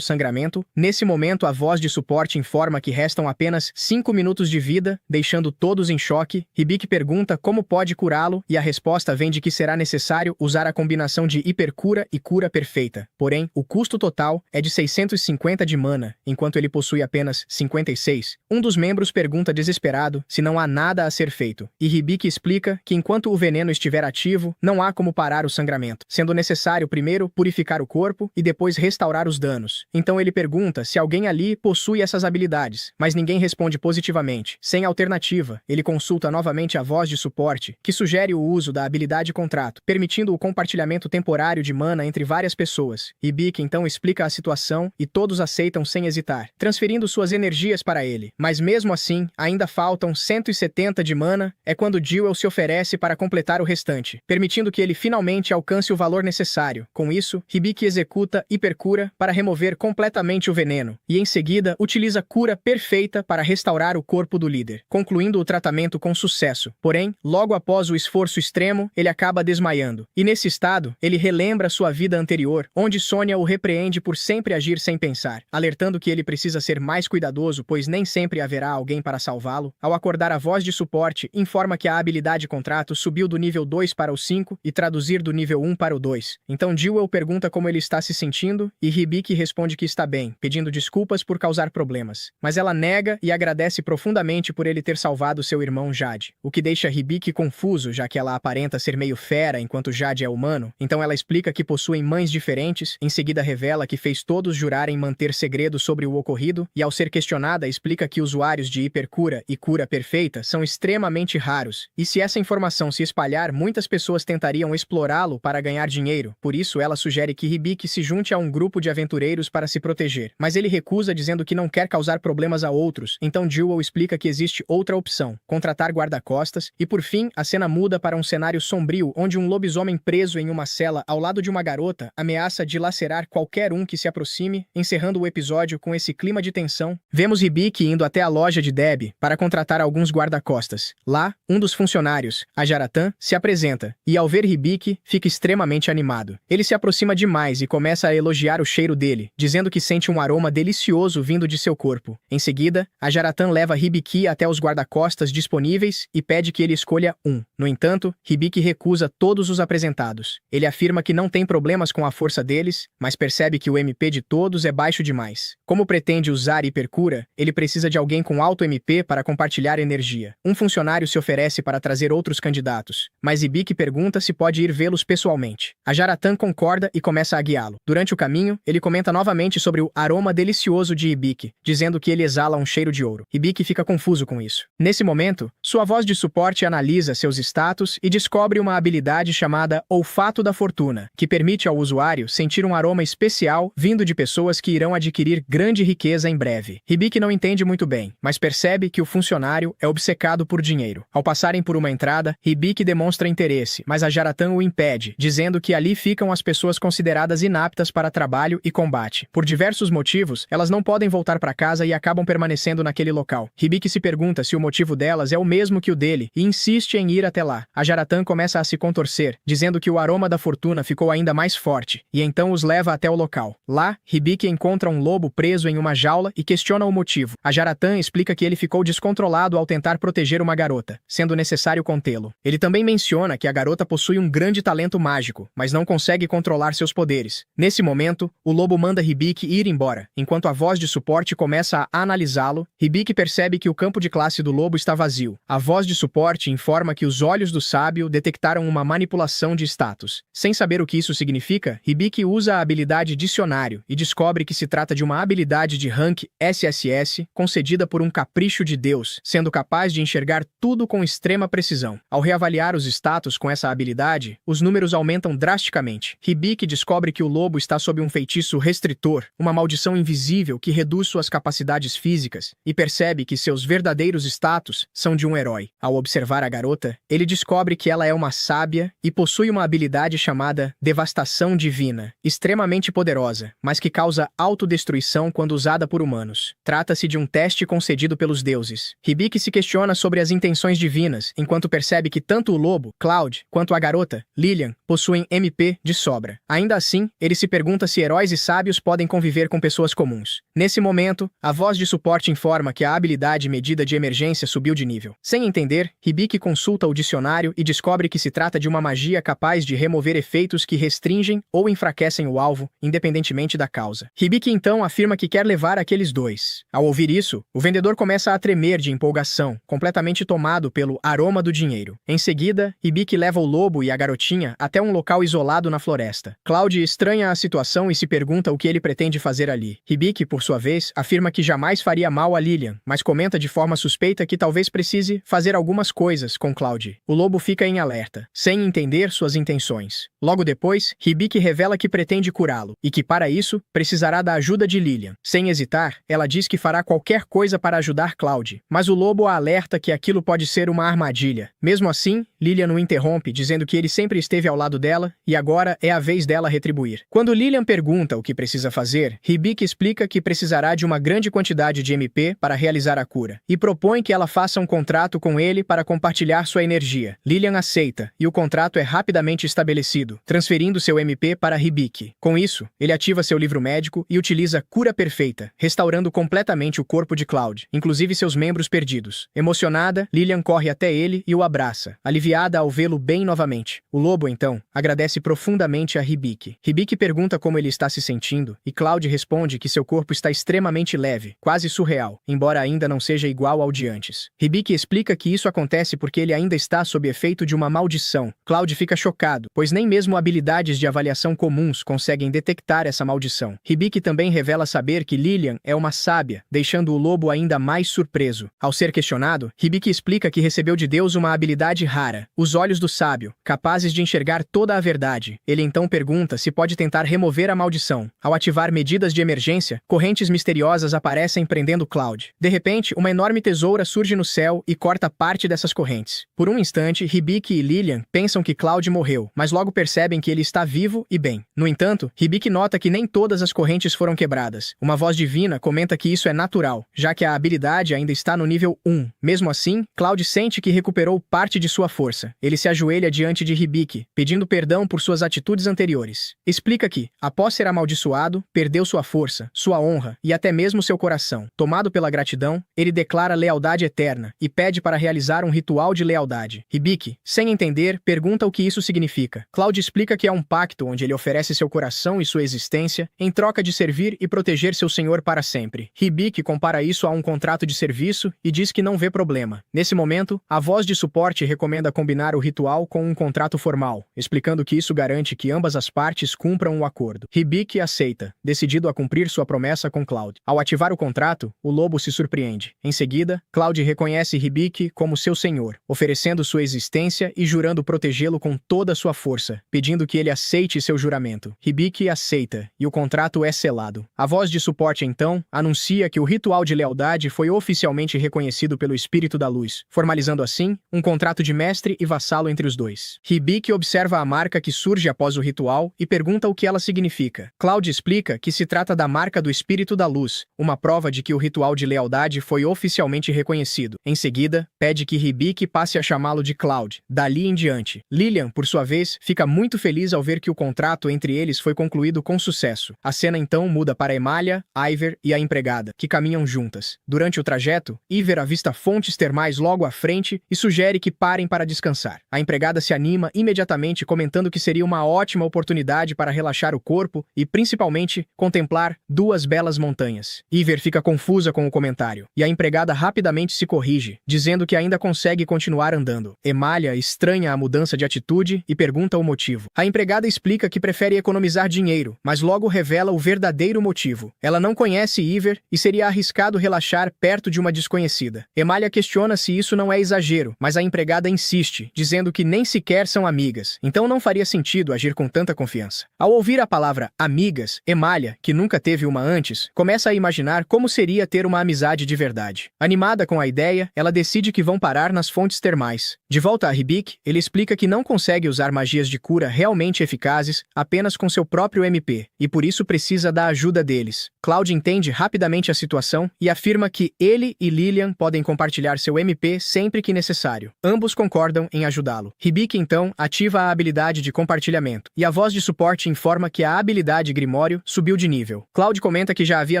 sangramento. Nesse momento, a voz de suporte informa que restam apenas 5 minutos de vida, deixando todos em choque. Hibiki pergunta como pode curá-lo, e a resposta vem de que será necessário usar a combinação de hipercura e cura perfeita. Porém, o custo total é de 650 de mana, enquanto ele possui apenas 56. Um dos membros pergunta desesperado se não há nada a ser feito, e Hibiki explica que enquanto o veneno estiver ativo, não há como parar o sangramento, sendo necessário primeiro purificar o corpo e depois restaurar os danos. Então ele pergunta se alguém ali possui essas habilidades, mas ninguém responde positivamente. Sem alternativa, ele consulta novamente a voz de suporte, que sugere o uso da habilidade contrato, permitindo o compartilhamento temporário de mana entre várias pessoas. Hibiki então explica a situação e todos aceitam sem hesitar, transferindo suas energias para ele. Mas mesmo assim, ainda faltam 170 de mana, é quando Jewel se oferece para completar o restante, permitindo que ele finalmente alcance o valor necessário. Com isso, Hibiki executa hipercura para remover completamente o veneno, e em seguida utiliza cura perfeita para restaurar o corpo do líder, concluindo o tratamento com sucesso. Porém, logo após o esforço extremo, ele acaba desmaiando, e nesse estado, ele relembra sua vida anterior, onde Sonia o repreende por sempre agir sem pensar, alertando que ele precisa ser mais cuidadoso, pois nem sempre haverá alguém para salvá-lo. Ao acordar, a voz de suporte informa que a habilidade contrato subiu do nível 2 para o 5 e traduzir do nível 1 para o 2. Então Jewel pergunta como ele está se sentindo, e Hibiki responde que está bem, pedindo desculpas por causar problemas. Mas ela nega e agradece profundamente por ele ter salvado seu irmão Jade, o que deixa Hibiki confuso, já que ela aparenta ser meio fera enquanto Jade é humano. Então ela explica que possuem mães diferentes, em seguida revela que fez todos jurarem manter segredo sobre o ocorrido, e ao ser questionada explica que usuários de hipercura e cura perfeita são extremamente raros, e se essa informação se espalhar, muitas pessoas tentariam explorá-lo para ganhar dinheiro. Por isso ela sugere que Hibiki se junte a um grupo de aventureiros para se proteger, mas ele recusa dizendo que não quer causar problemas a outros. Então Jewel explica que existe outra opção, contratar guarda-costas, e por fim, a cena muda para um cenário sombrio onde um lobisomem preso em uma cela ao lado de uma garota ameaça dilacerar qualquer um que se aproxime, encerrando o episódio com esse clima de tensão. Vemos Hibiki indo até a loja de Deb para contratar alguns guarda-costas. Lá, um dos funcionários, a Jaratan, se apresenta, e ao ver Hibiki, fica extremamente animado. Ele se aproxima demais e começa a elogiar o cheiro dele, dizendo que sente um aroma delicioso vindo de seu corpo. Em seguida, a Jaratan leva Hibiki até os guarda-costas disponíveis e pede que ele escolha um. No entanto, Hibiki recusa todos os apresentados. Ele afirma que não tem problemas com a força deles, mas percebe que o MP de todos é baixo demais. Como pretende usar hipercura, ele precisa de alguém com alto MP para compartilhar energia. Um funcionário se oferece para trazer outros candidatos, mas Hibiki pergunta se pode ir vê-los pessoalmente. A Jaratan concorda e começa a guiá-lo. Durante o caminho, ele comenta novamente sobre o aroma delicioso de Hibiki, dizendo que ele exala um cheiro de ouro. Hibiki fica confuso com isso. Nesse momento, sua voz de suporte analisa seus status e descobre uma habilidade chamada Olfato da Fortuna, que permite ao usuário sentir um aroma especial vindo de pessoas que irão adquirir grande riqueza em breve. Hibiki não entende muito bem, mas percebe que o funcionário é obcecado por dinheiro. Ao passarem por uma entrada, Hibiki demonstra interesse, mas a Jaratan o impede, dizendo que ali ficam as pessoas consideradas inaptas para trabalho e combate. Por diversos motivos, elas não podem voltar para casa e acabam permanecendo naquele local. Hibiki se pergunta se o motivo delas é o mesmo que o dele e insiste em ir até lá. A Jaratan começa a se contorcer, dizendo que o aroma da fortuna ficou ainda mais forte, e então os leva até o local. Lá, Hibiki encontra um lobo preso em uma jaula e questiona o motivo. A Jaratan explica que ele ficou descontrolado ao tentar proteger uma garota, sendo necessário contê-lo. Ele também menciona que a garota possui um grande talento mágico, mas não consegue controlar seus poderes. Nesse momento, o lobo manda Hibiki ir embora. Enquanto a voz de suporte começa a analisá-lo, Hibiki percebe que o campo de classe do lobo está vazio. A voz de suporte informa que os olhos do sábio detectaram uma manipulação de status. Sem saber o que isso significa, Hibiki usa a habilidade Dicionário e descobre que se trata de uma habilidade de rank SSS concedida por um capricho de Deus, sendo capaz de enxergar tudo com extrema precisão. Ao reavaliar os status com essa habilidade, os números aumentam drasticamente. Hibiki descobre que o lobo está sob um feitiço restritor, uma maldição invisível que reduz suas capacidades físicas, e percebe que seus verdadeiros status são ação de um herói. Ao observar a garota, ele descobre que ela é uma sábia e possui uma habilidade chamada Devastação Divina, extremamente poderosa, mas que causa autodestruição quando usada por humanos. Trata-se de um teste concedido pelos deuses. Hibiki se questiona sobre as intenções divinas, enquanto percebe que tanto o lobo, Cloud, quanto a garota, Lilian, possuem MP de sobra. Ainda assim, ele se pergunta se heróis e sábios podem conviver com pessoas comuns. Nesse momento, a voz de suporte informa que a habilidade medida de emergência subiu de nível. Sem entender, Hibiki consulta o dicionário e descobre que se trata de uma magia capaz de remover efeitos que restringem ou enfraquecem o alvo, independentemente da causa. Hibiki então afirma que quer levar aqueles dois. Ao ouvir isso, o vendedor começa a tremer de empolgação, completamente tomado pelo aroma do dinheiro. Em seguida, Hibiki leva o lobo e a garotinha até um local isolado na floresta. Cloud estranha a situação e se pergunta o que ele pretende fazer ali. Hibiki, por sua vez, afirma que jamais faria mal a Lilian, mas comenta de forma suspeita que talvez precise fazer algumas coisas com Cloud. O lobo fica em alerta, sem entender suas intenções. Logo depois, Hibiki revela que pretende curá-lo, e que para isso, precisará da ajuda de Lilian. Sem hesitar, ela diz que fará qualquer coisa para ajudar Cloud, mas o lobo a alerta que aquilo pode ser uma armadilha. Mesmo assim, Lilian o interrompe, dizendo que ele sempre esteve ao lado dela, e agora é a vez dela retribuir. Quando Lilian pergunta o que precisa fazer, Hibiki explica que precisará de uma grande quantidade de MP para realizar a cura, e propõe que ela faça um contrato com ele para compartilhar sua energia. Lilian aceita, e o contrato é rapidamente estabelecido, transferindo seu MP para Hibiki. Com isso, ele ativa seu livro médico e utiliza Cura Perfeita, restaurando completamente o corpo de Cloud, inclusive seus membros perdidos. Emocionada, Lilian corre até ele e o abraça, aliviada ao vê-lo bem novamente. O lobo, então, agradece profundamente a Hibiki. Hibiki pergunta como ele está se sentindo, e Cloud responde que seu corpo está extremamente leve, quase surreal, embora ainda não seja igual ao de antes. Hibiki explica que isso acontece porque ele ainda está sob efeito de uma maldição. Cloud fica chocado, pois nem mesmo habilidades de avaliação comuns conseguem detectar essa maldição. Hibiki também revela saber que Lilian é uma sábia, deixando o lobo ainda mais surpreso. Ao ser questionado, Hibiki explica que recebeu de Deus uma habilidade rara, os olhos do sábio, capazes de enxergar toda a verdade. Ele então pergunta se pode tentar remover a maldição. Ao ativar medidas de emergência, correntes misteriosas aparecem prendendo Cloud. De repente, uma enorme tesoura surge no céu e corta parte dessas correntes. Por um instante, Hibiki e Lilian pensam que Cloud morreu, mas logo percebem que ele está vivo e bem. No entanto, Hibiki nota que nem todas as correntes foram quebradas. Uma voz divina comenta que isso é natural, já que a habilidade ainda está no nível 1. Mesmo assim, Cloud sente que recuperou parte de sua força. Ele se ajoelha diante de Hibiki, pedindo perdão por suas atitudes anteriores. Explica que, após ser amaldiçoado, perdeu sua força, sua honra e até mesmo seu coração. Tomado pela gratidão, ele declara lealdade eterna e pede para realizar um ritual de lealdade. Hibiki, sem entender, pergunta o que isso significa. Cloud explica que é um pacto onde ele oferece seu coração e sua existência em troca de servir e proteger seu senhor para sempre. Hibiki compara isso a um contrato de serviço e diz que não vê problema. Nesse momento, a voz de suporte recomenda combinar o ritual com um contrato formal, explicando que isso garante que ambas as partes cumpram o acordo. Hibiki aceita, decidido a cumprir sua promessa com Cloud. Ao ativar o contrato, o lobo se surpreende. Em seguida, Cloud reconhece Hibiki como seu senhor, oferecendo sua existência e jurando protegê-lo com toda sua força, pedindo que ele aceite seu juramento. Hibiki aceita, e o contrato é selado. A voz de suporte então anuncia que o ritual de lealdade foi oficialmente reconhecido pelo Espírito da Luz, formalizando assim um contrato de mestre e vassalo entre os dois. Hibiki observa a marca que surge após o ritual e pergunta o que ela significa. Cloud explica que se trata da marca do Espírito da Luz, uma prova de que o ritual de lealdade foi oficialmente reconhecido. Em seguida, pede que Hibiki passe a chamá-lo de Cloud, dali em diante. Lilian, por sua vez, fica muito feliz ao ver que o contrato entre eles foi concluído com sucesso. A cena então muda para Emalia, Iver e a empregada, que caminham juntas. Durante o trajeto, Iver avista fontes termais logo à frente e sugere que parem para descansar. A empregada se anima imediatamente, comentando que seria uma ótima oportunidade para relaxar o corpo e, principalmente, contemplar duas belas montanhas. Iver fica confusa com o comentário, e a empregada rapidamente se corrige, dizendo que ainda consegue continuar andando. Emalia estranha a mudança de atitude e pergunta o motivo. A empregada explica que prefere economizar dinheiro, mas logo revela o verdadeiro motivo. Ela não conhece Iver e seria arriscado relaxar perto de uma desconhecida. Emalia questiona se isso não é exagero, mas a empregada insiste, desiste, dizendo que nem sequer são amigas, então não faria sentido agir com tanta confiança. Ao ouvir a palavra amigas, Emalia, que nunca teve uma antes, começa a imaginar como seria ter uma amizade de verdade. Animada com a ideia, ela decide que vão parar nas fontes termais. De volta a Hibiki, ele explica que não consegue usar magias de cura realmente eficazes apenas com seu próprio MP, e por isso precisa da ajuda deles. Cloud entende rapidamente a situação e afirma que ele e Lilian podem compartilhar seu MP sempre que necessário. Ambos concordam em ajudá-lo. Hibiki então ativa a habilidade de compartilhamento, e a voz de suporte informa que a habilidade Grimório subiu de nível. Cloud comenta que já havia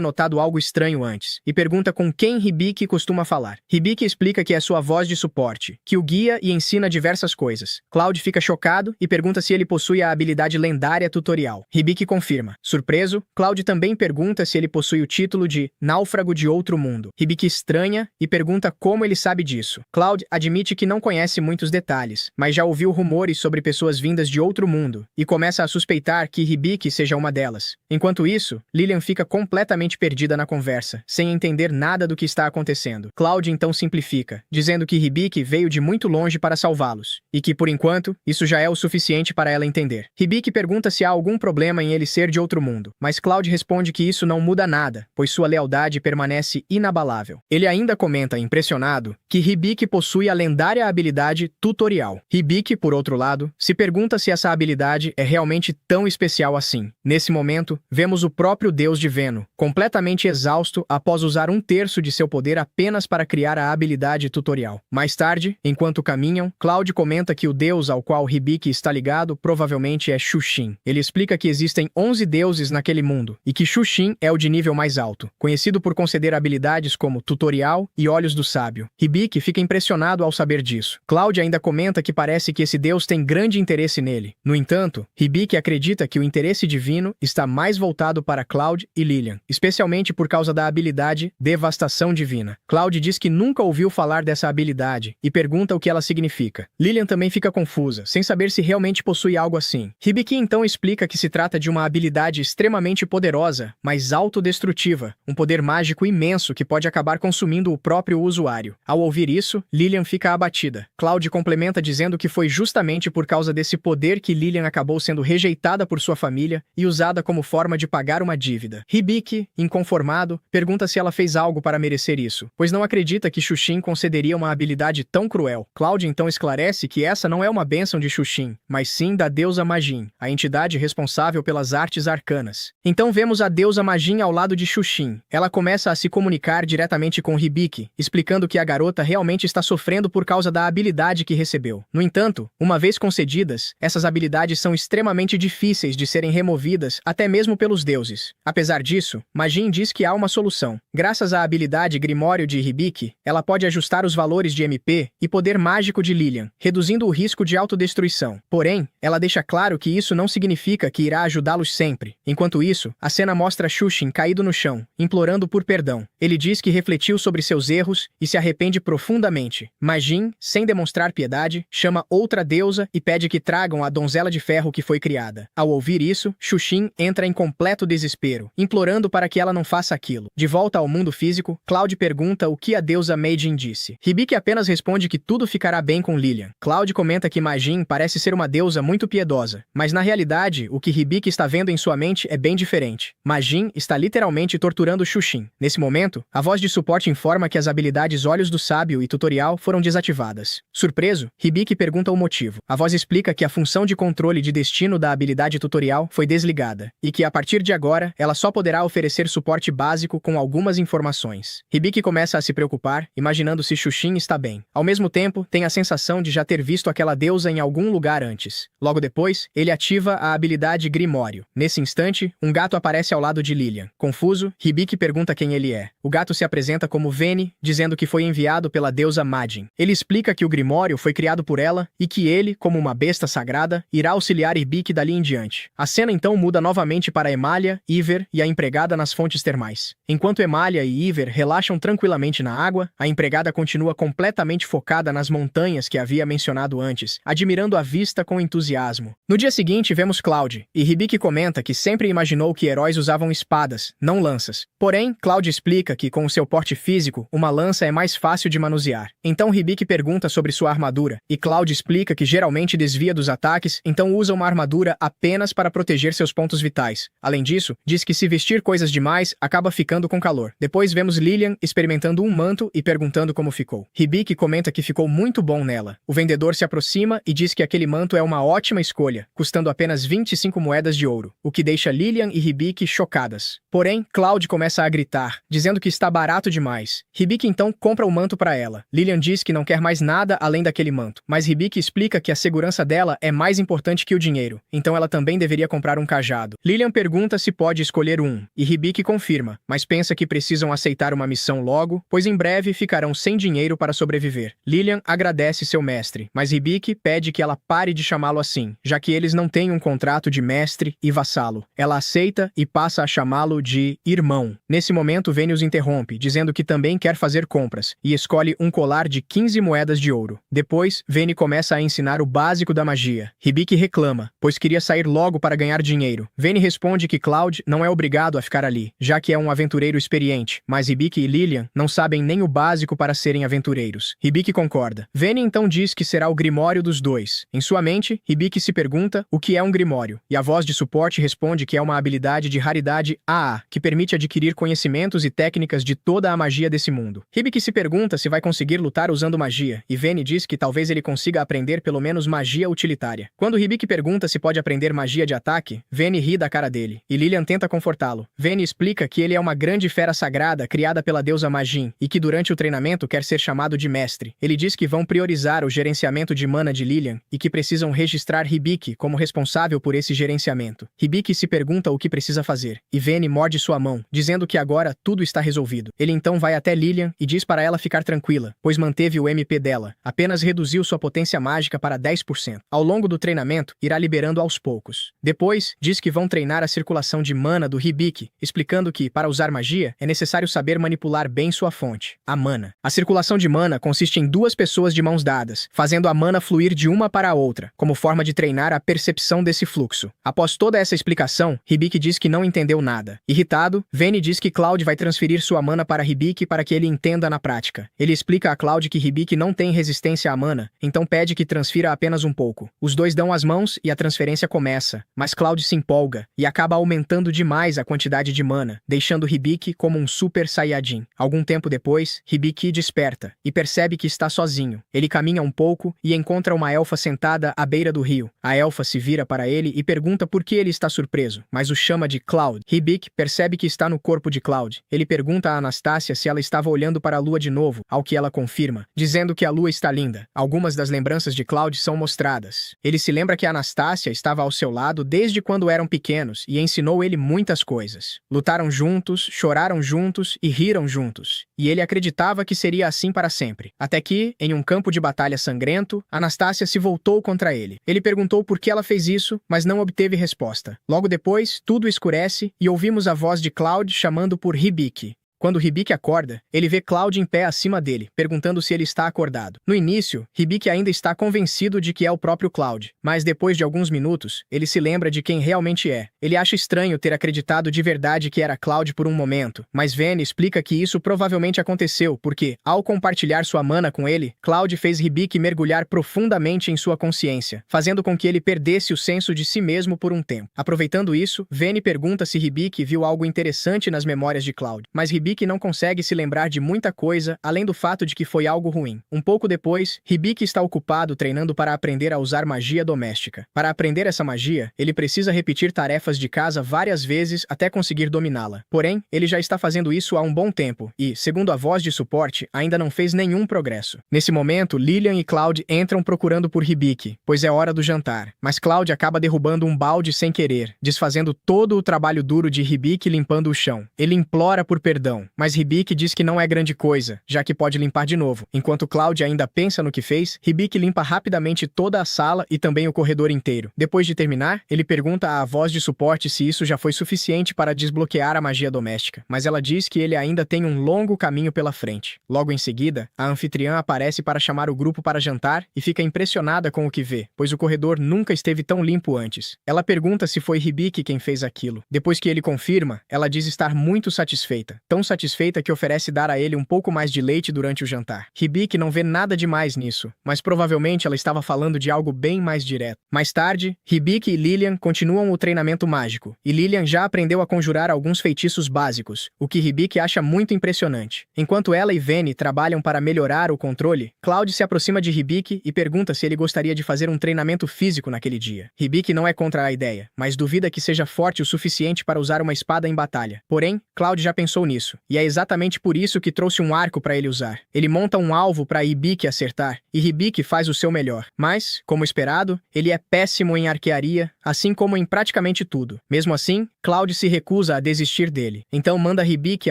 notado algo estranho antes, e pergunta com quem Hibiki costuma falar. Hibiki explica que é sua voz de suporte, que o guia e ensina diversas coisas. Cloud fica chocado e pergunta se ele possui a habilidade lendária tutorial. Hibiki confirma. Surpreso, Cloud também pergunta se ele possui o título de Náufrago de Outro Mundo. Hibiki estranha e pergunta como ele sabe disso. Cloud admite que não conhece muitos detalhes, mas já ouviu rumores sobre pessoas vindas de outro mundo, e começa a suspeitar que Hibiki seja uma delas. Enquanto isso, Lilian fica completamente perdida na conversa, sem entender nada do que está acontecendo. Cloud então simplifica, dizendo que Hibiki veio de muito longe para salvá-los, e que, por enquanto, isso já é o suficiente para ela entender. Hibiki pergunta se há algum problema em ele ser de outro mundo, mas Cloud responde que isso não muda nada, pois sua lealdade permanece inabalável. Ele ainda comenta, impressionado, que Hibiki possui a lendária habilidade tutorial. Hibiki, por outro lado, se pergunta se essa habilidade é realmente tão especial assim. Nesse momento, vemos o próprio deus de Veno, completamente exausto após usar 1/3 de seu poder apenas para criar a habilidade tutorial. Mais tarde, enquanto caminham, Cloud comenta que o deus ao qual Hibiki está ligado provavelmente é Shushin. Ele explica que existem 11 deuses naquele mundo, e que Shushin é o de nível mais alto, conhecido por conceder habilidades como tutorial e olhos do sábio. Hibiki fica impressionado ao saber disso. Cloud ainda comenta que parece que esse deus tem grande interesse nele. No entanto, Hibiki acredita que o interesse divino está mais voltado para Cloud e Lilian, especialmente por causa da habilidade Devastação Divina. Cloud diz que nunca ouviu falar dessa habilidade e pergunta o que ela significa. Lilian também fica confusa, sem saber se realmente possui algo assim. Hibiki então explica que se trata de uma habilidade extremamente poderosa, mas autodestrutiva, um poder mágico imenso que pode acabar consumindo o próprio usuário. Ao ouvir isso, Lilian fica abatida. Cloud complementa dizendo que foi justamente por causa desse poder que Lilian acabou sendo rejeitada por sua família e usada como forma de pagar uma dívida. Hibiki, inconformado, pergunta se ela fez algo para merecer isso, pois não acredita que Shushin concederia uma habilidade tão cruel. Cloud então esclarece que essa não é uma bênção de Shushin, mas sim da deusa Majin, a entidade responsável pelas artes arcanas. Então vemos a deusa Majin ao lado de Shushin. Ela começa a se comunicar diretamente com Hibiki, explicando que a garota realmente está sofrendo por causa da habilidade que recebeu. No entanto, uma vez concedidas, essas habilidades são extremamente difíceis de serem removidas até mesmo pelos deuses. Apesar disso, Majin diz que há uma solução. Graças à habilidade Grimório de Hibiki, ela pode ajustar os valores de MP e poder mágico de Lilian, reduzindo o risco de autodestruição. Porém, ela deixa claro que isso não significa que irá ajudá-los sempre. Enquanto isso, a cena mostra Shushin caído no chão, implorando por perdão. Ele diz que refletiu sobre seus erros e se arrepende profundamente. Majin, sem demonstrar piedade, chama outra deusa e pede que tragam a donzela de ferro que foi criada. Ao ouvir isso, Shushin entra em completo desespero, implorando para que ela não faça aquilo. De volta ao mundo físico, Cloud pergunta o que a deusa Meijin disse. Hibiki apenas responde que tudo ficará bem com Lilian. Cloud comenta que Majin parece ser uma deusa muito piedosa, mas na realidade, o que Hibiki está vendo em sua mente é bem diferente. Majin está literalmente torturando Shushin. Nesse momento, a voz de suporte informa que as habilidades Olhos do Sábio e Tutorial foram desativadas. Surpreso, Hibiki pergunta o motivo. A voz explica que a função de controle de destino da habilidade Tutorial foi desligada, e que a partir de agora, ela só poderá oferecer suporte básico com algumas informações. Hibiki começa a se preocupar, imaginando se Shushin está bem. Ao mesmo tempo, tem a sensação de já ter visto aquela deusa em algum lugar antes. Logo depois, ele ativa a habilidade Grimório. Nesse instante, um gato aparece ao lado de Lilian. Confuso, Hibiki pergunta quem ele é. O gato se apresenta como Veni, dizendo que foi enviado pela deusa Majin. Ele explica que o Grimório foi criado por ela e que ele, como uma besta sagrada, irá auxiliar Hibiki dali em diante. A cena então muda novamente para Emalia, Iver e a empregada nas fontes termais. Enquanto Emalia e Iver relaxam tranquilamente na água, a empregada continua completamente focada nas montanhas que havia mencionado antes, admirando a vista com entusiasmo. No dia seguinte, vemos Cloud, e Hibiki comenta que sempre imaginou que heróis usavam espadas, não lanças. Porém, Cloud explica que, com o seu porte físico, uma lança é mais fácil de manusear. Então Hibiki pergunta sobre sua armadura, e Cloud explica que geralmente desvia dos ataques, então usa uma armadura apenas para proteger seus pontos vitais. Além disso, diz que se vestir coisas demais, acaba ficando com calor. Depois vemos Lilian experimentando um manto e perguntando como ficou. Hibiki comenta que ficou muito bom nela. O vendedor se aproxima e diz que aquele manto é uma ótima escolha, custando apenas 25 moedas de ouro, o que deixa Lilian e Hibiki chocadas. Porém, Cloud começa a gritar, dizendo que está barato demais. Hibiki então compra o manto para ela. Lilian diz que não quer mais nada além daquele manto, mas Hibiki explica que a segurança dela é mais importante que o dinheiro, então ela também deveria comprar um cajado. Lilian pergunta se pode escolher um, e Hibiki confirma, mas pensa que precisam aceitar uma missão logo, pois em breve ficarão sem dinheiro para sobreviver. Lilian agradece seu mestre, mas Hibiki pede que ela pare de chamá-lo assim, já que eles não têm um contrato de mestre e vassalo. Ela aceita e passa a chamá-lo de irmão. Nesse momento, Vayne os interrompe, dizendo que também quer fazer compras, e escolhe um colar de 15 moedas de ouro. Depois, Vayne começa a ensinar o básico da magia. Hibiki reclama, pois queria sair logo para ganhar dinheiro. Vayne responde que Cloud não é obrigado a ficar ali, já que é um aventureiro experiente, mas Hibiki e Lilian não sabem nem o básico para serem aventureiros. Hibiki concorda. Vayne então diz que será o grimório dos dois. Em sua mente, Hibiki se pergunta o que é um grimório, e a voz de suporte responde que é uma habilidade de raridade AA, que permite adquirir conhecimentos e técnicas de toda a magia desse mundo. Hibiki se pergunta se vai conseguir lutar usando magia, e Vayne diz que talvez ele consiga aprender pelo menos magia utilitária. Quando Hibiki pergunta se pode aprender magia de ataque, Vayne ri da cara dele, e Lilian tenta confortá-lo. Vayne explica que ele é uma grande fera sagrada criada pela deusa Majin, e que durante o treinamento quer ser chamado de mestre. Ele diz que vão priorizar o gerenciamento de mana de Lilian, e que precisam registrar Hibiki como responsável por esse gerenciamento. Hibiki se pergunta o que precisa fazer, e Vayne morde sua mão, dizendo que agora tudo está resolvido. Ele então vai até Lilian e diz para ela ficar tranquila, pois manteve o MP dela, apenas reduziu sua potência mágica para 10%. Ao longo do treinamento, irá liberando aos poucos. Depois, diz que vão treinar a circulação de mana do Hibiki, explicando que, para usar magia, é necessário saber manipular bem sua fonte, a mana. A circulação de mana consiste em duas pessoas de mãos dadas, fazendo a mana fluir de uma para a outra, como forma de treinar a percepção desse fluxo. Após toda essa explicação, Hibiki diz que não entendeu nada. Irritado, Vayne diz que Cloud vai transferir sua mana para Hibiki para que ele entenda na prática. Ele explica a Cloud que Hibiki não tem resistência à mana, então pede que transfira apenas um pouco. Os dois dão as mãos e a transferência começa, mas Cloud se empolga e acaba aumentando demais a quantidade de mana, deixando Hibiki como um Super Saiyajin. Algum tempo depois, Hibiki desperta e percebe que está sozinho. Ele caminha um pouco e encontra uma elfa sentada à beira do rio. A elfa se vira para ele e pergunta por que ele está surpreso, mas o chama de Cloud. Hibiki percebe que está no corpo de Cloud. Ele pergunta a Anastasia se ela estava olhando para a lua de novo, ao que ela confirma, dizendo que a lua está linda. Algumas das lembranças de Cloud são mostradas. Ele se lembra que Anastasia estava ao seu lado desde quando eram pequenos e ensinou ele muitas coisas. Lutaram juntos, choraram juntos e riram juntos. E ele acreditava que seria assim para sempre. Até que, em um campo de batalha sangrento, Anastasia se voltou contra ele. Ele perguntou por que ela fez isso, mas não obteve resposta. Logo depois, tudo escurece e ouvimos a voz de Cloud chamando por Hibiki. Quando Hibiki acorda, ele vê Cloud em pé acima dele, perguntando se ele está acordado. No início, Hibiki ainda está convencido de que é o próprio Cloud, mas depois de alguns minutos, ele se lembra de quem realmente é. Ele acha estranho ter acreditado de verdade que era Cloud por um momento, mas Vayne explica que isso provavelmente aconteceu porque, ao compartilhar sua mana com ele, Cloud fez Hibiki mergulhar profundamente em sua consciência, fazendo com que ele perdesse o senso de si mesmo por um tempo. Aproveitando isso, Vayne pergunta se Hibiki viu algo interessante nas memórias de Cloud, mas Hibiki não consegue se lembrar de muita coisa, além do fato de que foi algo ruim. Um pouco depois, Hibiki está ocupado treinando para aprender a usar magia doméstica. Para aprender essa magia, ele precisa repetir tarefas de casa várias vezes até conseguir dominá-la. Porém, ele já está fazendo isso há um bom tempo e, segundo a voz de suporte, ainda não fez nenhum progresso. Nesse momento, Lilian e Cloud entram procurando por Hibiki, pois é hora do jantar. Mas Cloud acaba derrubando um balde sem querer, desfazendo todo o trabalho duro de Hibiki limpando o chão. Ele implora por perdão, mas Hibiki diz que não é grande coisa, já que pode limpar de novo. Enquanto Cloud ainda pensa no que fez, Hibiki limpa rapidamente toda a sala e também o corredor inteiro. Depois de terminar, ele pergunta à voz de suporte se isso já foi suficiente para desbloquear a magia doméstica, mas ela diz que ele ainda tem um longo caminho pela frente. Logo em seguida, a anfitriã aparece para chamar o grupo para jantar e fica impressionada com o que vê, pois o corredor nunca esteve tão limpo antes. Ela pergunta se foi Hibiki quem fez aquilo. Depois que ele confirma, ela diz estar muito satisfeita. Tão satisfeita que oferece dar a ele um pouco mais de leite durante o jantar. Hibiki não vê nada demais nisso, mas provavelmente ela estava falando de algo bem mais direto. Mais tarde, Hibiki e Lilian continuam o treinamento mágico, e Lilian já aprendeu a conjurar alguns feitiços básicos, o que Hibiki acha muito impressionante. Enquanto ela e Veni trabalham para melhorar o controle, Cloud se aproxima de Hibiki e pergunta se ele gostaria de fazer um treinamento físico naquele dia. Hibiki não é contra a ideia, mas duvida que seja forte o suficiente para usar uma espada em batalha. Porém, Cloud já pensou nisso, e é exatamente por isso que trouxe um arco para ele usar. Ele monta um alvo para Hibiki acertar, e Hibiki faz o seu melhor. Mas, como esperado, ele é péssimo em arquearia, assim como em praticamente tudo. Mesmo assim, Cloud se recusa a desistir dele. Então manda Hibiki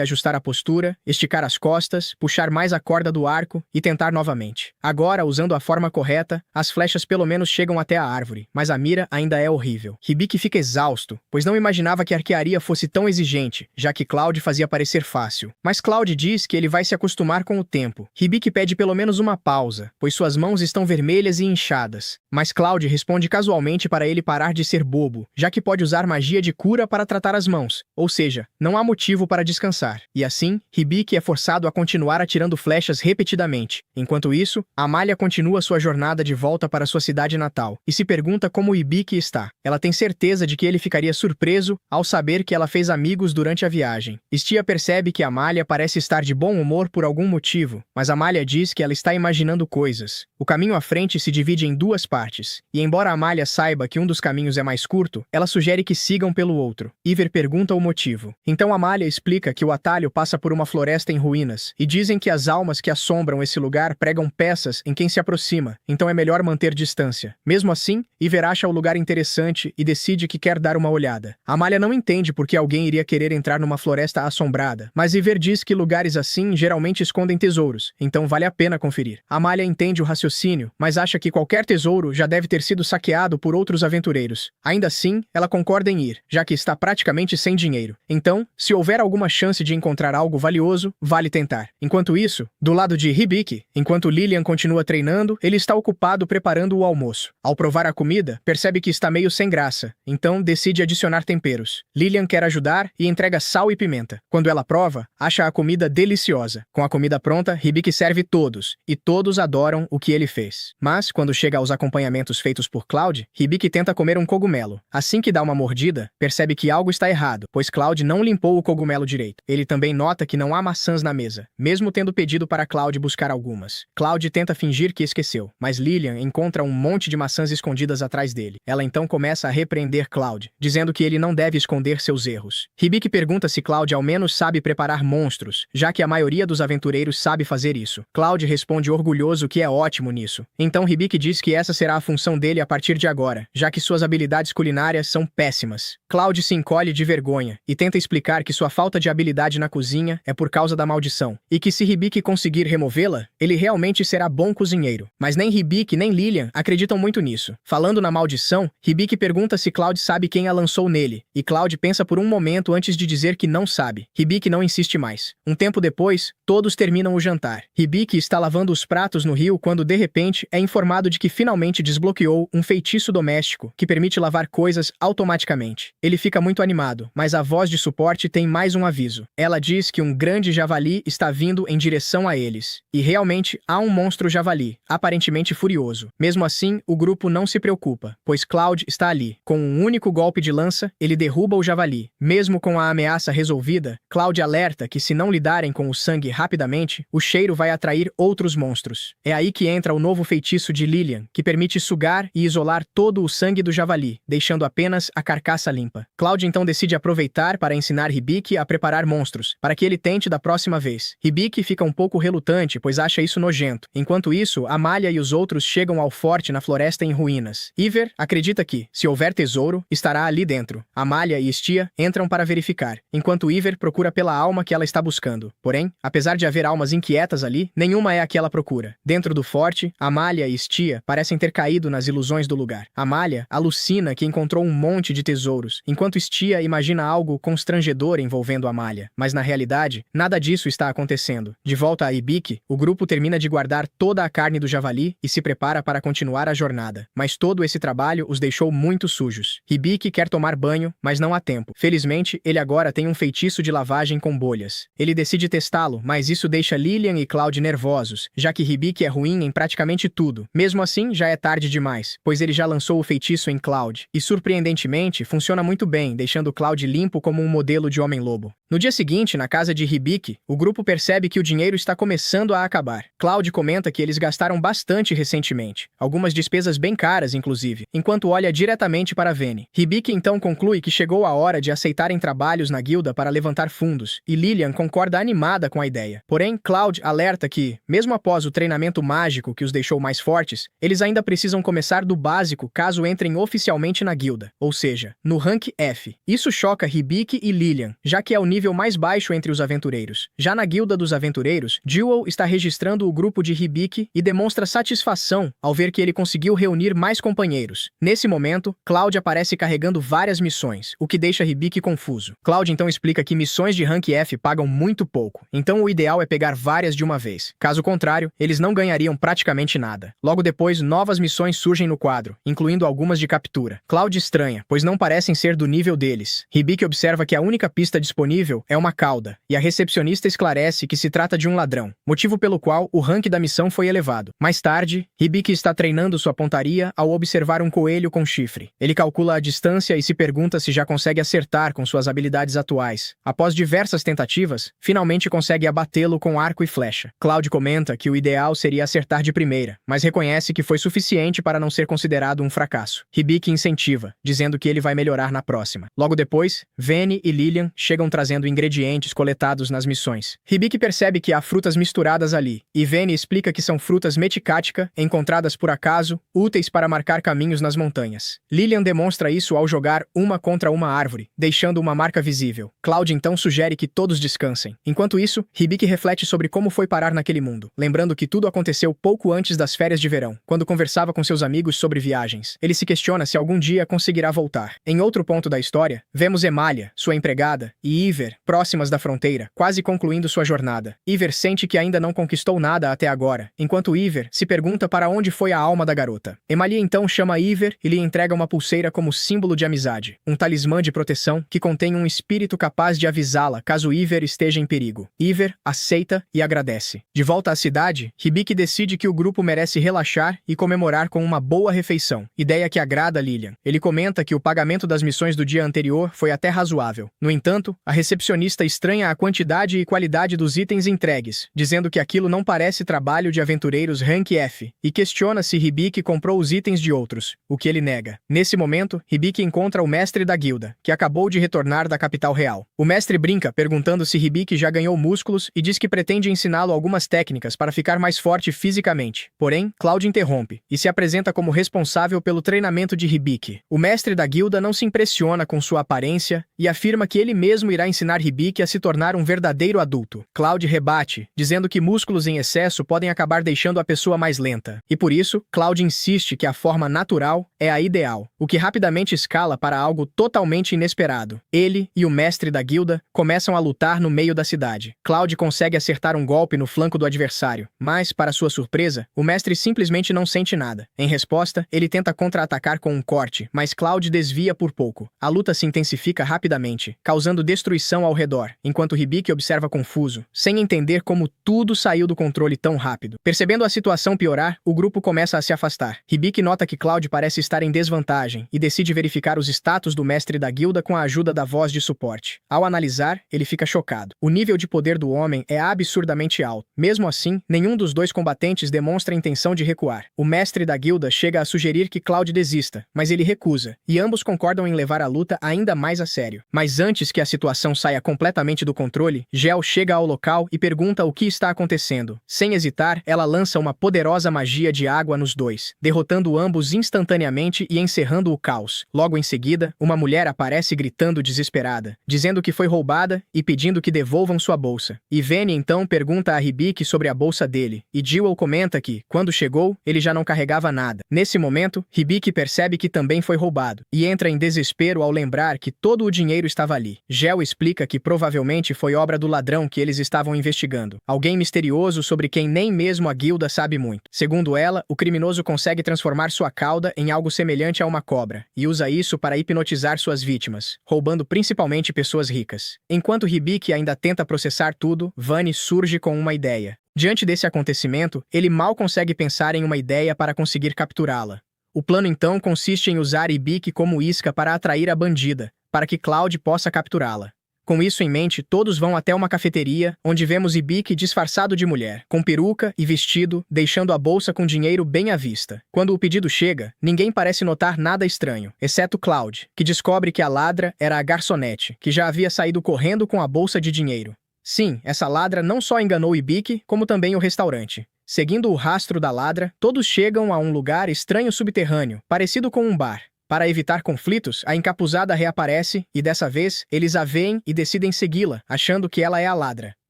ajustar a postura, esticar as costas, puxar mais a corda do arco e tentar novamente. Agora, usando a forma correta, as flechas pelo menos chegam até a árvore, mas a mira ainda é horrível. Hibiki fica exausto, pois não imaginava que a arquearia fosse tão exigente, já que Cloud fazia parecer fácil. Mas Cloud diz que ele vai se acostumar com o tempo. Hibiki pede pelo menos uma pausa, pois suas mãos estão vermelhas e inchadas. Mas Cloud responde casualmente para ele parar de ser bobo, já que pode usar magia de cura para tratar as mãos, ou seja, não há motivo para descansar. E assim, Hibiki é forçado a continuar atirando flechas repetidamente. Enquanto isso, Amalia continua sua jornada de volta para sua cidade natal, e se pergunta como Hibiki está. Ela tem certeza de que ele ficaria surpreso ao saber que ela fez amigos durante a viagem. Stia percebe que Amalia parece estar de bom humor por algum motivo, mas Amalia diz que ela está imaginando coisas. O caminho à frente se divide em duas partes, e embora Amalia saiba que um dos caminhos é mais curto, ela sugere que sigam pelo outro. Iver pergunta o motivo. Então Amalia explica que o atalho passa por uma floresta em ruínas, e dizem que as almas que assombram esse lugar pregam peças em quem se aproxima, então é melhor manter distância. Mesmo assim, Iver acha o lugar interessante e decide que quer dar uma olhada. Amalia não entende por que alguém iria querer entrar numa floresta assombrada, mas Iver diz que lugares assim geralmente escondem tesouros, então vale a pena conferir. Amalia entende o raciocínio, mas acha que qualquer tesouro já deve ter sido saqueado por outros aventureiros. Ainda assim, ela concorda em ir, já que está praticamente sem dinheiro. Então, se houver alguma chance de encontrar algo valioso, vale tentar. Enquanto isso, do lado de Hibiki, enquanto Lilian continua treinando, ele está ocupado preparando o almoço. Ao provar a comida, percebe que está meio sem graça, então decide adicionar temperos. Lilian quer ajudar e entrega sal e pimenta. Quando ela prova, acha a comida deliciosa. Com a comida pronta, Hibiki serve todos, e todos adoram o que ele fez. Mas, quando chega aos acompanhamentos feitos por Cloud, Hibiki tenta comer um cogumelo. Assim que dá uma mordida, percebe que algo está errado, pois Cloud não limpou o cogumelo direito. Ele também nota que não há maçãs na mesa, mesmo tendo pedido para Cloud buscar algumas. Cloud tenta fingir que esqueceu, mas Lilian encontra um monte de maçãs escondidas atrás dele. Ela então começa a repreender Cloud, dizendo que ele não deve esconder seus erros. Hibiki pergunta se Cloud ao menos sabe preparar monstros, já que a maioria dos aventureiros sabe fazer isso. Cloud responde orgulhoso que é ótimo nisso. Então Hibiki diz que essa será a função dele a partir de agora, já que suas habilidades culinárias são péssimas. Cloud se encolhe de vergonha e tenta explicar que sua falta de habilidade na cozinha é por causa da maldição, e que se Hibiki conseguir removê-la, ele realmente será bom cozinheiro. Mas nem Hibiki nem Lilian acreditam muito nisso. Falando na maldição, Hibiki pergunta se Cloud sabe quem a lançou nele, e Cloud pensa por um momento antes de dizer que não sabe. Hibiki não insiste mais. Um tempo depois, todos terminam o jantar. Hibiki está lavando os pratos no rio quando de repente é informado de que finalmente desbloqueou um feitiço doméstico que permite lavar coisas automaticamente. Ele fica muito animado, mas a voz de suporte tem mais um aviso. Ela diz que um grande javali está vindo em direção a eles. E realmente há um monstro javali, aparentemente furioso. Mesmo assim, o grupo não se preocupa, pois Cloud está ali. Com um único golpe de lança, ele derruba o javali. Mesmo com a ameaça resolvida, Cloud alerta que se não lidarem com o sangue rapidamente, o cheiro vai atrair outros monstros. É aí que entra o novo feitiço de Lilian, que permite sugar e isolar todo o sangue do javali, deixando apenas a carcaça limpa. Cloud então decide aproveitar para ensinar Hibiki a preparar monstros, para que ele tente da próxima vez. Hibiki fica um pouco relutante, pois acha isso nojento. Enquanto isso, Amalia e os outros chegam ao forte na floresta em ruínas. Iver acredita que, se houver tesouro, estará ali dentro. Amalia e Stia entram para verificar, enquanto Iver procura pela alma que ela está buscando. Porém, apesar de haver almas inquietas ali, nenhuma é a que ela procura. Dentro do forte, Amalia e Stia parecem ter caído nas ilusões do lugar. Amalia alucina que encontrou um monte de tesouros, enquanto Stia imagina algo constrangedor envolvendo Amalia. Mas na realidade, nada disso está acontecendo. De volta a Hibiki, o grupo termina de guardar toda a carne do javali e se prepara para continuar a jornada. Mas todo esse trabalho os deixou muito sujos. Hibiki quer tomar banho, mas não há tempo. Felizmente, ele agora tem um feitiço de lavagem com bolhas. Ele decide testá-lo, mas isso deixa Lillian e Cloud nervosos, já que Hibiki é ruim em praticamente tudo. Mesmo assim, já é tarde demais, pois ele já lançou o feitiço em Cloud, e surpreendentemente, funciona muito bem, deixando Cloud limpo como um modelo de homem-lobo. No dia seguinte, na casa de Hibiki, o grupo percebe que o dinheiro está começando a acabar. Cloud comenta que eles gastaram bastante recentemente, algumas despesas bem caras, inclusive, enquanto olha diretamente para Vene. Hibiki então conclui que chegou a hora de aceitarem trabalhos na guilda para levantar fundos, e Lillian concorda animada com a ideia. Porém, Cloud alerta que, mesmo após o treinamento mágico que os deixou mais fortes, eles ainda precisam começar do básico caso entrem oficialmente na guilda, ou seja, no rank F. Isso choca Hibiki e Lillian, já que é o nível mais baixo entre os aventureiros. Já na guilda dos aventureiros, Jewel está registrando o grupo de Hibiki e demonstra satisfação ao ver que ele conseguiu reunir mais companheiros. Nesse momento, Cloud aparece carregando várias missões, o que deixa Hibiki confuso. Cloud então explica que missões de rank F pagam muito pouco, então o ideal é pegar várias de uma vez. Caso contrário, eles não ganhariam praticamente nada. Logo depois, novas missões surgem no quadro, incluindo algumas de captura. Cloud estranha, pois não parecem ser do nível deles. Hibiki observa que a única pista disponível é uma cauda, e a recepcionista esclarece que se trata de um ladrão, motivo pelo qual o rank da missão foi elevado. Mais tarde, Hibiki está treinando sua pontaria ao observar um coelho com chifre. Ele calcula a distância e se pergunta se já consegue acertar com suas habilidades atuais. Após diversas tentativas, finalmente consegue abatê-lo com arco e flecha. Cloud comenta que o ideal seria acertar de primeira, mas reconhece que foi suficiente para não ser considerado um fracasso. Hibiki incentiva, dizendo que ele vai melhorar na próxima. Logo depois, Vene e Lillian chegam trazendo ingredientes coletados nas missões. Hibiki percebe que há frutas misturadas ali, e Vene explica que são frutas Meticatica, encontradas por acaso, úteis para marcar caminhos nas montanhas. Lillian demonstra isso ao jogar uma contra uma árvore, deixando uma marca visível. Cloud então sugere que todos descansem. Enquanto isso, Hibiki reflete sobre como foi parar naquele mundo, lembrando que tudo aconteceu pouco antes das férias de verão, quando conversava com seus amigos sobre viagens. Ele se questiona se algum dia conseguirá voltar. Em outro ponto da história, vemos Emalia, sua empregada, e Iver, próximas da fronteira, quase concluindo sua jornada. Iver sente que ainda não conquistou nada até agora, enquanto Iver se pergunta para onde foi a alma da garota. Emalia então chama Iver e lhe entrega uma pulseira como símbolo de amizade, um talismã de proteção que contém um espírito capaz de avisá-la caso Iver esteja em perigo. Iver aceita e agradece. De volta à cidade, Hibiki decide que o grupo merece relaxar e comemorar com uma boa refeição, ideia que agrada a Lillian. Ele comenta que o pagamento das missões do dia anterior foi até razoável. No entanto, a recepcionista estranha a quantidade e qualidade dos itens entregues, dizendo que aquilo não parece trabalho de aventureiros rank F, e questiona se Hibiki comprou os itens de outros, o que ele nega. Nesse momento, Hibiki encontra o mestre da guilda, que acabou de retornar da capital real. O mestre brinca, perguntando se Hibiki já ganhou músculos e diz que pretende ensiná-lo algumas técnicas para ficar mais forte fisicamente. Porém, Cloud interrompe e se apresenta como responsável pelo treinamento de Hibiki. O mestre da guilda não se impressiona com sua aparência e afirma que ele mesmo irá ensinar Hibiki a se tornar um verdadeiro adulto. Cloud rebate, dizendo que músculos em excesso podem acabar deixando a pessoa mais lenta. E por isso, Cloud insiste que a forma natural é a ideal, o que rapidamente escala para algo totalmente inesperado. Ele e o mestre da guilda começam a lutar no meio da cidade. Cloud consegue acertar um golpe no flanco do adversário, mas, para sua surpresa, o mestre simplesmente não sente nada. Em resposta, ele tenta contra-atacar com um corte, mas Cloud desvia por pouco. A luta se intensifica rapidamente, causando destruição ao redor, enquanto Hibiki observa confuso, sem entender como tudo saiu do controle tão rápido. Percebendo a situação piorar, o grupo começa a se afastar. Hibiki nota que Cloud parece estar em desvantagem e decide verificar os status do mestre da guilda com a ajuda da voz de suporte. Ao analisar, ele fica chocado. O nível de poder do homem é absurdamente alto. Mesmo assim, nenhum dos dois combatentes demonstra a intenção de recuar. O mestre da guilda chega a sugerir que Cloud desista, mas ele recusa, e ambos concordam em levar a luta ainda mais a sério. Mas antes que a situação saia completamente do controle, Gel chega ao local e pergunta o que está acontecendo. Sem hesitar, ela lança uma poderosa magia de água nos dois, derrotando ambos instantaneamente e encerrando o caos. Logo em seguida, uma mulher aparece gritando desesperada, dizendo que foi roubada e pedindo que devolvam sua bolsa. E Vene então pergunta a Hibiki sobre a bolsa dele, e Jewel comenta que, quando chegou, ele já não carregava nada. Nesse momento, Hibiki percebe que também foi roubado, e entra em desespero ao lembrar que todo o dinheiro estava ali. Gel explica que provavelmente foi obra do ladrão que eles estavam investigando, alguém misterioso sobre quem nem mesmo a guilda sabe muito. Segundo ela, o criminoso consegue transformar sua cauda em algo semelhante a uma cobra, e usa isso para hipnotizar suas vítimas, roubando principalmente pessoas ricas. Enquanto Enquanto Hibiki ainda tenta processar tudo, Vani surge com uma ideia. Diante desse acontecimento, ele mal consegue pensar em uma ideia para conseguir capturá-la. O plano então consiste em usar Hibiki como isca para atrair a bandida, para que Cloud possa capturá-la. Com isso em mente, todos vão até uma cafeteria, onde vemos Hibiki disfarçado de mulher, com peruca e vestido, deixando a bolsa com dinheiro bem à vista. Quando o pedido chega, ninguém parece notar nada estranho, exceto Cloud, que descobre que a ladra era a garçonete, que já havia saído correndo com a bolsa de dinheiro. Sim, essa ladra não só enganou Hibiki, como também o restaurante. Seguindo o rastro da ladra, todos chegam a um lugar estranho subterrâneo, parecido com um bar. Para evitar conflitos, a encapuzada reaparece e, dessa vez, eles a veem e decidem segui-la, achando que ela é a ladra.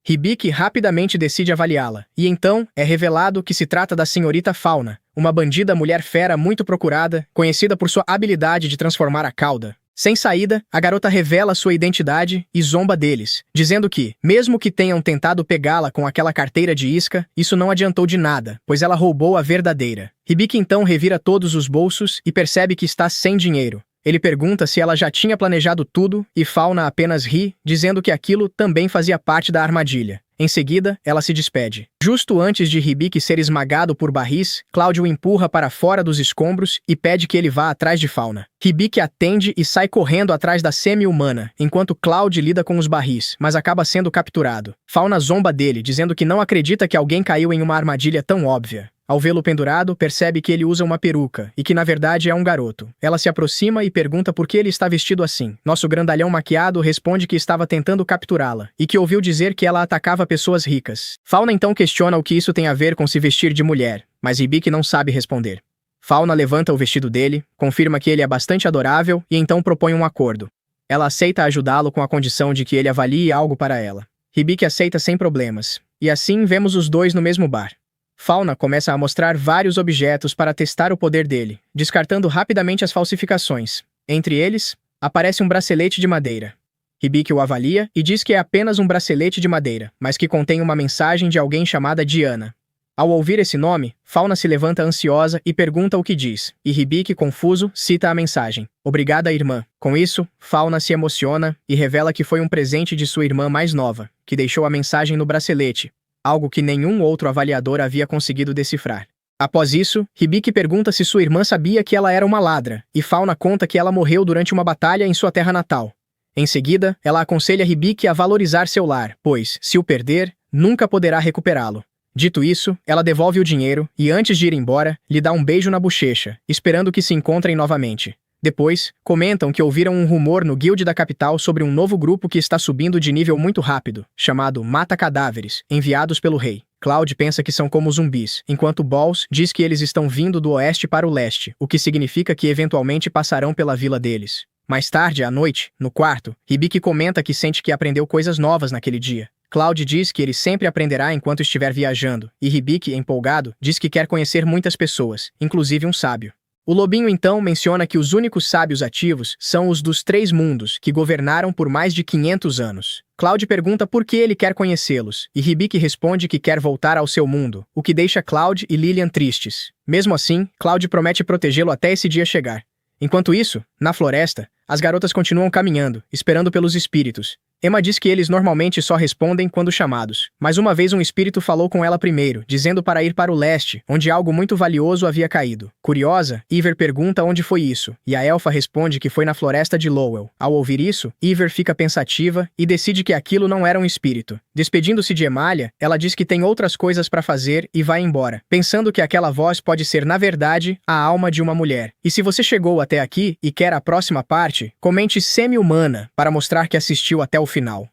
Hibiki rapidamente decide avaliá-la, e então é revelado que se trata da senhorita Fauna, uma bandida mulher fera muito procurada, conhecida por sua habilidade de transformar a cauda. Sem saída, a garota revela sua identidade e zomba deles, dizendo que, mesmo que tenham tentado pegá-la com aquela carteira de isca, isso não adiantou de nada, pois ela roubou a verdadeira. Hibiki então revira todos os bolsos e percebe que está sem dinheiro. Ele pergunta se ela já tinha planejado tudo e Fauna apenas ri, dizendo que aquilo também fazia parte da armadilha. Em seguida, ela se despede. Justo antes de Hibiki ser esmagado por barris, Cloud o empurra para fora dos escombros e pede que ele vá atrás de Fauna. Hibiki atende e sai correndo atrás da semi-humana, enquanto Cloud lida com os barris, mas acaba sendo capturado. Fauna zomba dele, dizendo que não acredita que alguém caiu em uma armadilha tão óbvia. Ao vê-lo pendurado, percebe que ele usa uma peruca e que na verdade é um garoto. Ela se aproxima e pergunta por que ele está vestido assim. Nosso grandalhão maquiado responde que estava tentando capturá-la e que ouviu dizer que ela atacava pessoas ricas. Fauna então questiona o que isso tem a ver com se vestir de mulher, mas Hibiki não sabe responder. Fauna levanta o vestido dele, confirma que ele é bastante adorável e então propõe um acordo. Ela aceita ajudá-lo com a condição de que ele avalie algo para ela. Hibiki aceita sem problemas, e assim vemos os dois no mesmo bar. Fauna começa a mostrar vários objetos para testar o poder dele, descartando rapidamente as falsificações. Entre eles, aparece um bracelete de madeira. Hibiki o avalia e diz que é apenas um bracelete de madeira, mas que contém uma mensagem de alguém chamada Diana. Ao ouvir esse nome, Fauna se levanta ansiosa e pergunta o que diz, e Hibiki, confuso, cita a mensagem. Obrigada, irmã. Com isso, Fauna se emociona e revela que foi um presente de sua irmã mais nova, que deixou a mensagem no bracelete, algo que nenhum outro avaliador havia conseguido decifrar. Após isso, Hibiki pergunta se sua irmã sabia que ela era uma ladra, e Fauna conta que ela morreu durante uma batalha em sua terra natal. Em seguida, ela aconselha Hibiki a valorizar seu lar, pois, se o perder, nunca poderá recuperá-lo. Dito isso, ela devolve o dinheiro e, antes de ir embora, lhe dá um beijo na bochecha, esperando que se encontrem novamente. Depois, comentam que ouviram um rumor no guild da capital sobre um novo grupo que está subindo de nível muito rápido, chamado Mata-Cadáveres, enviados pelo rei. Cloud pensa que são como zumbis, enquanto Balls diz que eles estão vindo do oeste para o leste, o que significa que eventualmente passarão pela vila deles. Mais tarde, à noite, no quarto, Hibiki comenta que sente que aprendeu coisas novas naquele dia. Cloud diz que ele sempre aprenderá enquanto estiver viajando, e Hibiki, empolgado, diz que quer conhecer muitas pessoas, inclusive um sábio. O lobinho então menciona que os únicos sábios ativos são os dos 3 mundos, que governaram por mais de 500 anos. Cloud pergunta por que ele quer conhecê-los, e Hibiki responde que quer voltar ao seu mundo, o que deixa Cloud e Lilian tristes. Mesmo assim, Cloud promete protegê-lo até esse dia chegar. Enquanto isso, na floresta, as garotas continuam caminhando, esperando pelos espíritos. Emma diz que eles normalmente só respondem quando chamados, mas uma vez um espírito falou com ela primeiro, dizendo para ir para o leste, onde algo muito valioso havia caído. Curiosa, Iver pergunta onde foi isso, e a elfa responde que foi na floresta de Lowell. Ao ouvir isso, Iver fica pensativa e decide que aquilo não era um espírito. Despedindo-se de Emalia, ela diz que tem outras coisas para fazer e vai embora, pensando que aquela voz pode ser, na verdade, a alma de uma mulher. E se você chegou até aqui e quer a próxima parte, comente semi-humana para mostrar que assistiu até o final.